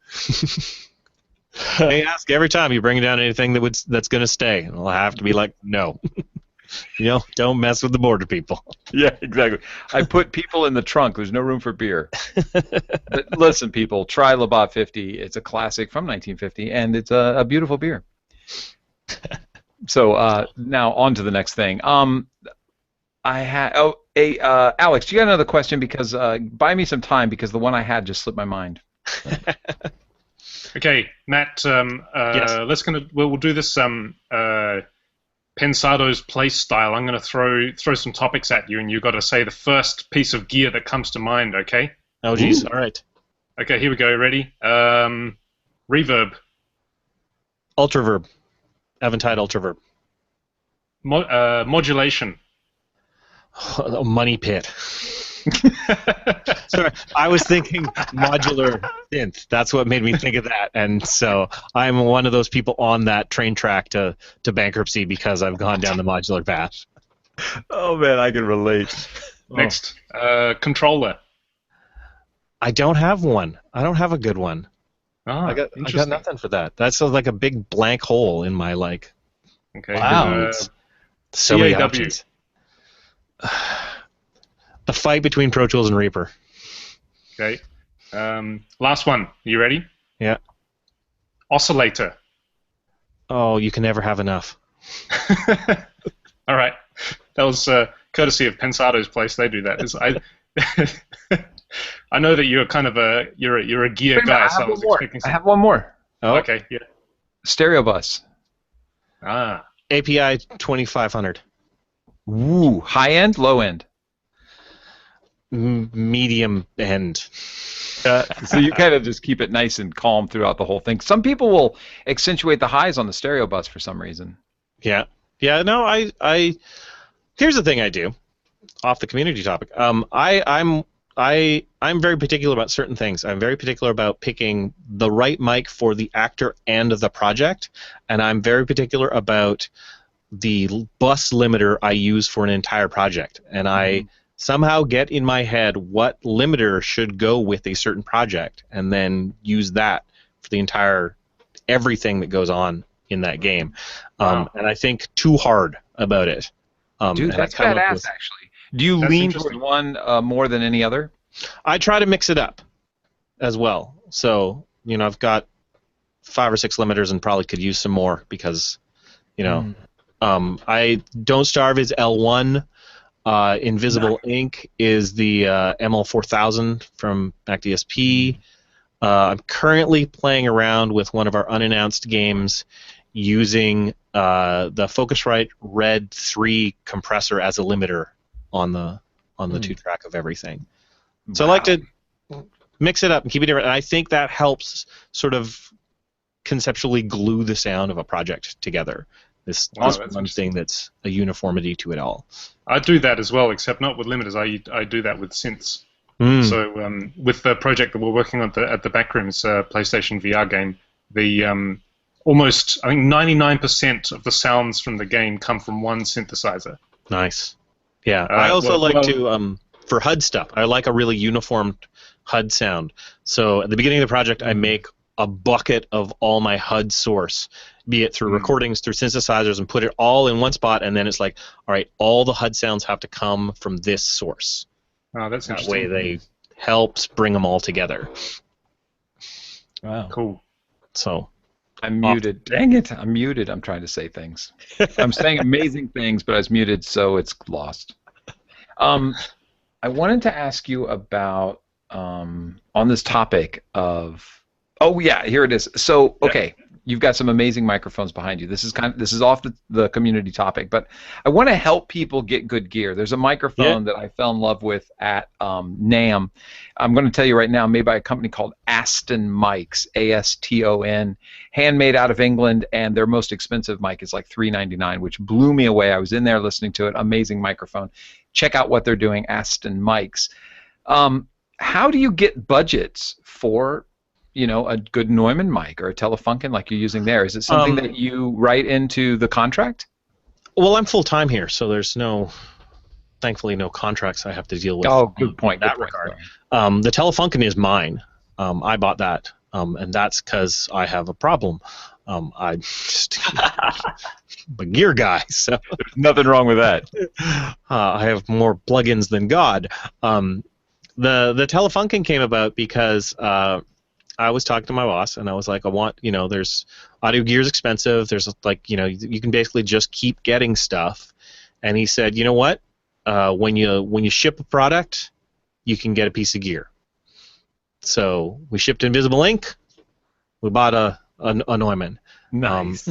They ask every time you bring down anything that's going to stay. And I'll have to be like, no. Don't mess with the border people. Yeah, exactly. I put people in the trunk. There's no room for beer. But listen, people, try Labatt 50. It's a classic from 1950, and it's a beautiful beer. So now on to the next thing. Alex, you got another question? Because buy me some time because the one I had just slipped my mind. Okay, Matt. Yes. We'll do this. Pensado's play style. I'm going to throw some topics at you, and you've got to say the first piece of gear that comes to mind. Okay. Oh, geez. All right. Okay, here we go. Ready? Reverb. Ultraverb. Eventide Ultraverb. Modulation. Money pit. Sorry, I was thinking modular synth. That's what made me think of that, and so I'm one of those people on that train track to bankruptcy because I've gone down the modular path. Oh man, I can relate. Next, controller. I don't have one. I don't have a good one. Ah, I got nothing for that. That's like a big blank hole in my like. Okay. Wow. So many options. The fight between Pro Tools and Reaper. Okay. Last one. You ready? Yeah. Oscillator. Oh, you can never have enough. All right. That was courtesy of Pensado's place. They do that. I know that you're kind of you're a gear guy, so I was expecting something. I have one more. Oh, okay. Yeah. Stereo bus. Ah. API 2500. Ooh, high end, low end. Medium end. So you kind of just keep it nice and calm throughout the whole thing. Some people will accentuate the highs on the stereo bus for some reason. Yeah. No, I. Here's the thing I do, off the community topic. I'm very particular about certain things. I'm very particular about picking the right mic for the actor and the project, and I'm very particular about the bus limiter I use for an entire project, and I somehow get in my head what limiter should go with a certain project, and then use that for the entire everything that goes on in that game. And I think too hard about it. Dude, that's badass, actually. Do you lean toward one more than any other? I try to mix it up as well. So, I've got 5 or 6 limiters and probably could use some more because, I Don't Starve is L1. Invisible Ink is the ML4000 from MacDSP. I'm currently playing around with one of our unannounced games using the Focusrite Red 3 compressor as a limiter on the 2-track of everything. So I like to mix it up and keep it different, and I think that helps sort of conceptually glue the sound of a project together. This Wow, this that's one interesting. thing that's a uniformity to it all. I do that as well, except not with limiters. I do that with synths. So with the project that we're working on at the Backrooms PlayStation VR game, the almost, I think 99% of the sounds from the game come from one synthesizer. Nice. Yeah, I also like well, to for HUD stuff. I like a really uniform HUD sound. So at the beginning of the project, I make a bucket of all my HUD source, be it through recordings, through synthesizers, and put it all in one spot. And then it's like, all right, all the HUD sounds have to come from this source. Oh, that's That interesting. way, they helps bring them all together. Wow. Cool. So. I'm muted. Dang it! I'm muted. I'm trying to say things. I'm saying amazing things, but I was muted, so it's lost. I wanted to ask you about on this topic of. Oh yeah, here it is. So okay, you've got some amazing microphones behind you. This is off the community topic, but I want to help people get good gear. There's a microphone that I fell in love with at NAMM. I'm going to tell you right now, made by a company called Aston Mics, ASTON, handmade out of England, and their most expensive mic is like $399, which blew me away. I was in there listening to it. Amazing microphone. Check out what they're doing, Aston Mics. How do you get budgets for a good Neumann mic or a Telefunken like you're using there? Is it something that you write into the contract? Well, I'm full-time here, so there's thankfully no contracts I have to deal with. Oh, good point. In that regard. The Telefunken is mine. I bought that, and that's because I have a problem. I'm just a gear guy, so there's nothing wrong with that. I have more plugins than God. The Telefunken came about because I was talking to my boss, and I was like, I want, there's audio gear is expensive. There's you can basically just keep getting stuff. And he said, you know what? When you ship a product, you can get a piece of gear. So we shipped Invisible Ink. We bought a Neumann. Nice.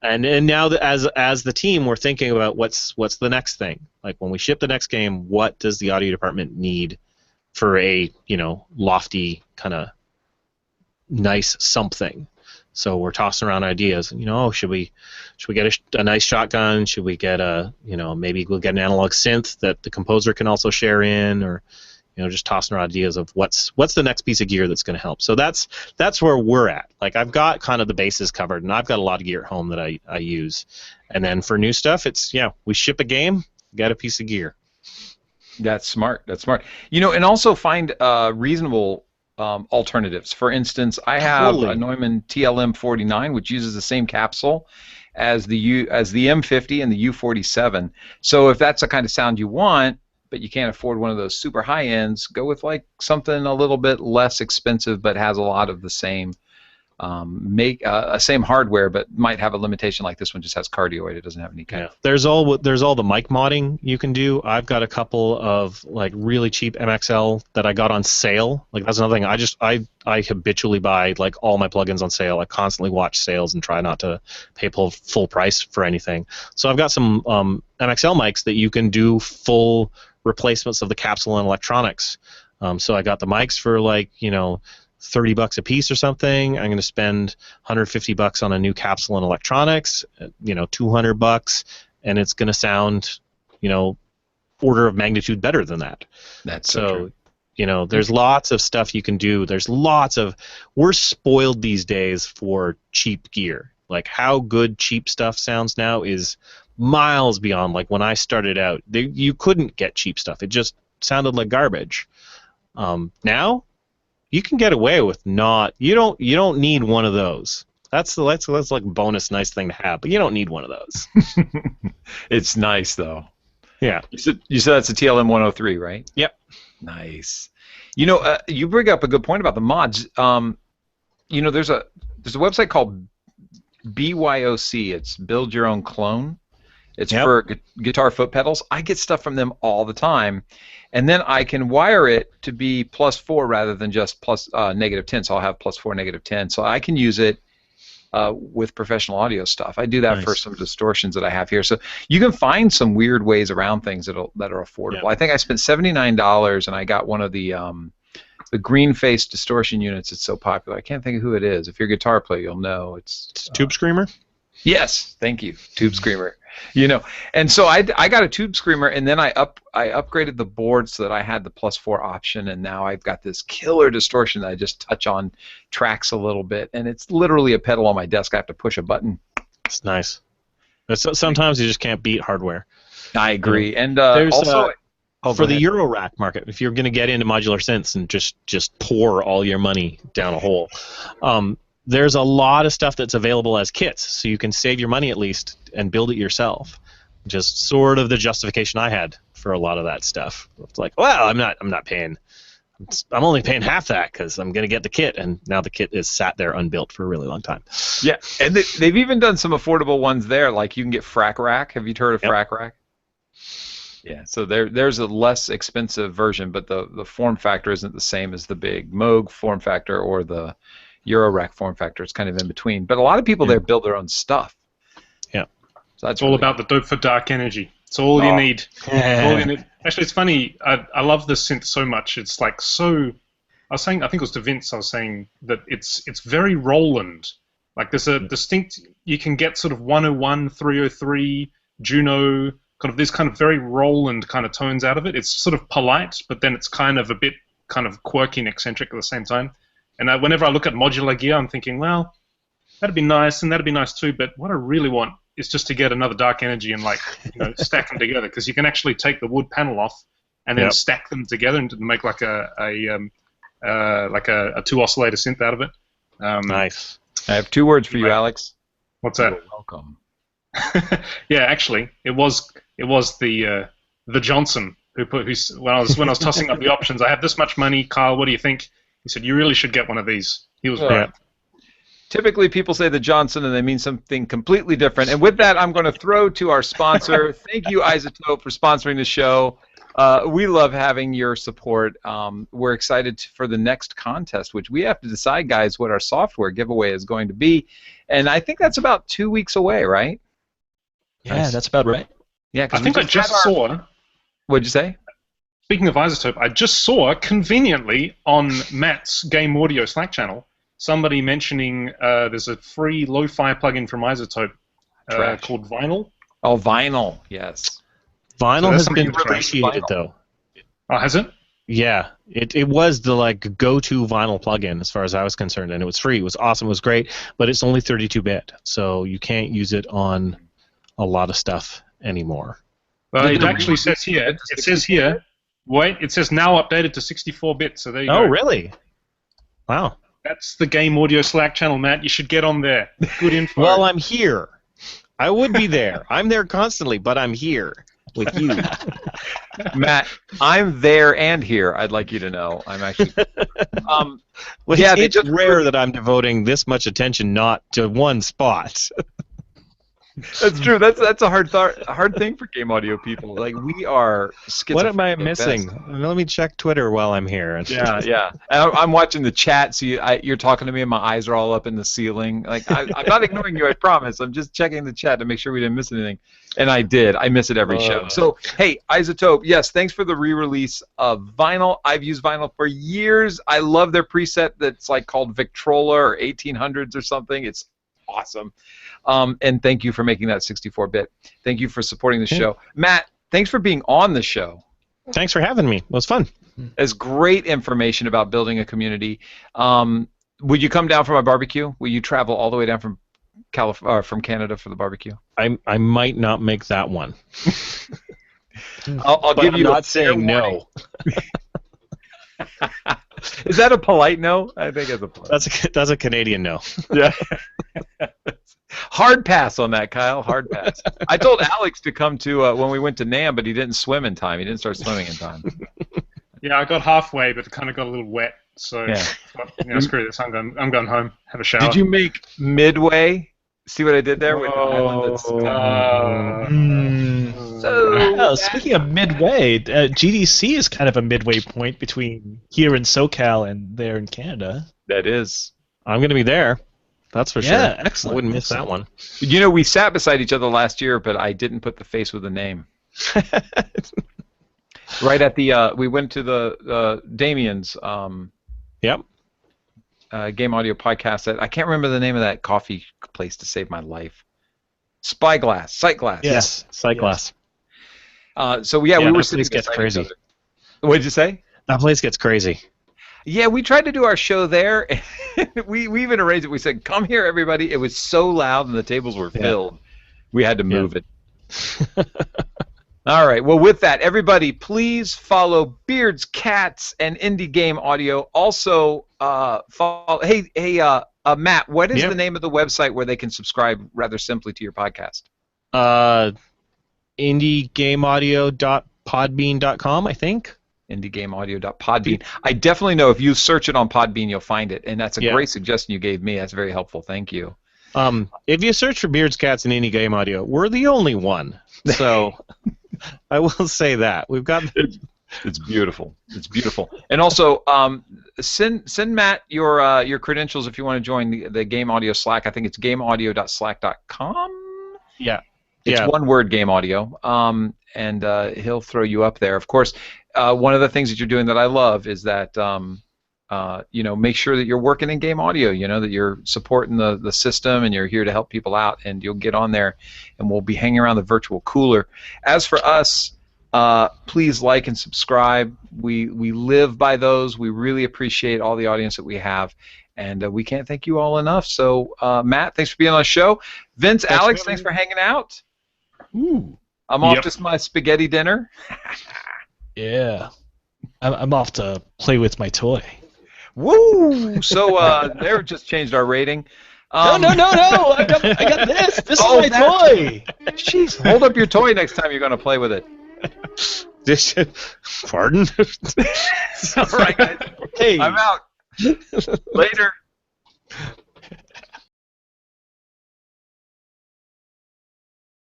And now as the team, we're thinking about what's the next thing. Like when we ship the next game, what does the audio department need for a lofty kind of nice something? So we're tossing around ideas. Should we get a nice shotgun? Should we get maybe we'll get an analog synth that the composer can also share in, or just tossing around ideas of what's the next piece of gear that's going to help. So that's where we're at. Like I've got kind of the bases covered, and I've got a lot of gear at home that I use. And then for new stuff, it's we ship a game, get a piece of gear. That's smart. And also find reasonable alternatives. For instance, I have a Neumann TLM49, which uses the same capsule as the M50 and the U47. So if that's the kind of sound you want, but you can't afford one of those super high ends, go with like something a little bit less expensive, but has a lot of the same same hardware, but might have a limitation. Like this one just has cardioid; it doesn't have any kind of. There's all the mic modding you can do. I've got a couple of like really cheap MXL that I got on sale. Like that's another thing. I habitually buy like all my plugins on sale. I constantly watch sales and try not to pay full price for anything. So I've got some MXL mics that you can do full replacements of the capsule and electronics. So I got the mics for like $30 a piece or something. I'm going to spend $150 on a new capsule and electronics, $200, and it's going to sound, order of magnitude better than that. That's so true. There's lots of stuff you can do. We're spoiled these days for cheap gear. Like how good cheap stuff sounds now is miles beyond like when I started out. You couldn't get cheap stuff. It just sounded like garbage. Now you can get away with not. You don't need one of those. That's like a bonus nice thing to have, but you don't need one of those. It's nice though. Yeah. You said that's a TLM 103, right? Yep. Nice. You bring up a good point about the mods. There's a website called BYOC. It's Build Your Own Clone. It's for guitar foot pedals. I get stuff from them all the time, and then I can wire it to be +4 rather than just -10. So I'll have +4, -10. So I can use it with professional audio stuff. I do that for some distortions that I have here. So you can find some weird ways around things that are affordable. Yeah. I think I spent $79 and I got one of the green face distortion units. It's so popular. I can't think of who it is. If you're a guitar player, you'll know. It's Tube Screamer. Yes, thank you, Tube Screamer. You know, and so I got a Tube Screamer, and then I upgraded the board so that I had the +4 option, and now I've got this killer distortion that I just touch on tracks a little bit, and it's literally a pedal on my desk. I have to push a button. It's nice. But sometimes you just can't beat hardware. I agree, and There's also for the Euro rack market, if you're going to get into modular synths and just pour all your money down a hole, there's a lot of stuff that's available as kits, so you can save your money at least and build it yourself. Just sort of the justification I had for a lot of that stuff. It's like, well, I'm not paying. I'm only paying half that because I'm going to get the kit, and now the kit is sat there unbuilt for a really long time. Yeah, and they've even done some affordable ones there, like you can get Frack Rack. Have you heard of Frack Rack? Yeah, so there's a less expensive version, but the form factor isn't the same as the big Moog form factor or the Eurorack form factor. It's kind of in between. But a lot of people there build their own stuff. Yeah. So that's all about the dope for dark energy. It's all you need. It's all you need. Actually, it's funny. I love the synth so much. It's like so. I was saying, I think it was to Vince. I was saying that it's very Roland. Like there's a distinct. You can get sort of 101, 303, Juno, kind of this kind of very Roland kind of tones out of it. It's sort of polite, but then it's kind of a bit kind of quirky and eccentric at the same time. And whenever I look at modular gear, I'm thinking, well, that'd be nice, and that'd be nice too. But what I really want is just to get another dark energy and stack them together, because you can actually take the wood panel off and then stack them together and make like a 2-oscillator synth out of it. Nice. I have 2 words for you, Alex. What's that? You're welcome. Yeah, actually, it was the Johnson when I was tossing up the options. I have this much money, Kyle. What do you think? He said, you really should get one of these. He was right. Typically, people say the Johnson, and they mean something completely different. And with that, I'm going to throw to our sponsor. Thank you, iZotope, for sponsoring the show. We love having your support. We're excited for the next contest, which we have to decide, guys, what our software giveaway is going to be. And I think that's about 2 weeks away, right? Yeah, that's about right. Yeah, I think I just saw. What'd you say? Speaking of iZotope, I just saw conveniently on Matt's Game Audio Slack channel somebody mentioning there's a free lo-fi plugin from iZotope called Vinyl. Oh, Vinyl, yes. Vinyl has been appreciated, though. Oh, has it? Yeah, it was the go-to Vinyl plugin as far as I was concerned, and it was free. It was awesome. It was great, but it's only 32-bit, so you can't use it on a lot of stuff anymore. Well, it actually says here. It says here. Wait, it says now updated to 64-bit. So there you go. Oh, really? Wow. That's the Game Audio Slack channel, Matt. You should get on there. Good info. Well, I'm here. I would be there. I'm there constantly, but I'm here with you. Matt, I'm there and here. I'd like you to know. I'm actually. Well, yeah, it's rare that I'm devoting this much attention not to one spot. That's true. That's a hard thing for game audio people. Like, we are schizophrenic. What am I missing? Let me check Twitter while I'm here. Yeah. And I'm watching the chat. So you're talking to me, and my eyes are all up in the ceiling. Like, I'm not ignoring you. I promise. I'm just checking the chat to make sure we didn't miss anything. And I did. I miss it every show. So, hey, iZotope, yes, thanks for the re-release of Vinyl. I've used Vinyl for years. I love their preset that's called Victrola or 1800s or something. It's awesome. And thank you for making that 64-bit. Thank you for supporting the show. Matt, thanks for being on the show. Thanks for having me. It was fun. It's great information about building a community. Would you come down for my barbecue? Will you travel all the way down from from Canada for the barbecue? I might not make that one. I'll give you. I'm not saying no. Is that a polite no? I think it's a polite. That's a Canadian no. Yeah. Hard pass on that, Kyle. Hard pass. I told Alex to come to when we went to NAMM, but he didn't swim in time. He didn't start swimming in time. Yeah, I got halfway, but it kind of got a little wet. So, screw this. I'm going home. Have a shower. Did you make midway? See what I did there? With speaking of midway, GDC is kind of a midway point between here in SoCal and there in Canada. That is. I'm going to be there. That's for sure. Yeah, excellent. I wouldn't miss that one. You know, we sat beside each other last year, but I didn't put the face with the name. Right at the, we went to the Damien's Game Audio podcast. I can't remember the name of that coffee place to save my life. Spyglass, Sightglass. Yes. Sight glass. So yeah, we that were place sitting gets beside crazy. each other. What did you say? That place gets crazy. Yeah, we tried to do our show there. we even arranged it. We said, "Come here, everybody." It was so loud and the tables were filled. We had to move it. All right. Well, with that, everybody, please follow Beards, Cats, and Indie Game Audio. Also, follow. Hey, Matt, what is the name of the website where they can subscribe rather simply to your podcast? indiegameaudio.podbean.com, I think. indiegameaudio.podbean. I definitely know if you search it on Podbean, you'll find it, and that's a great suggestion you gave me. That's very helpful. Thank you. If you search for Beards, Cats, and Indie Game Audio, we're the only one. So I will say that we've got. It's beautiful. It's beautiful. And also, send Matt your credentials if you want to join the Game Audio Slack. I think it's gameaudio.slack.com. Yeah. It's one word, Game Audio. And he'll throw you up there. Of course, one of the things that you're doing that I love is that make sure that you're working in game audio. That you're supporting the system and you're here to help people out. And you'll get on there, and we'll be hanging around the virtual cooler. As for us, please like and subscribe. We live by those. We really appreciate all the audience that we have. And we can't thank you all enough. So, Matt, thanks for being on the show. Vince, Alex, thanks for hanging out. Ooh. I'm off to my spaghetti dinner. Yeah. I'm off to play with my toy. Woo! So they just changed our rating. No! I got this. This is my toy. Jeez, hold up your toy next time you're going to play with it. Pardon? All right, guys. Hey. I'm out. Later.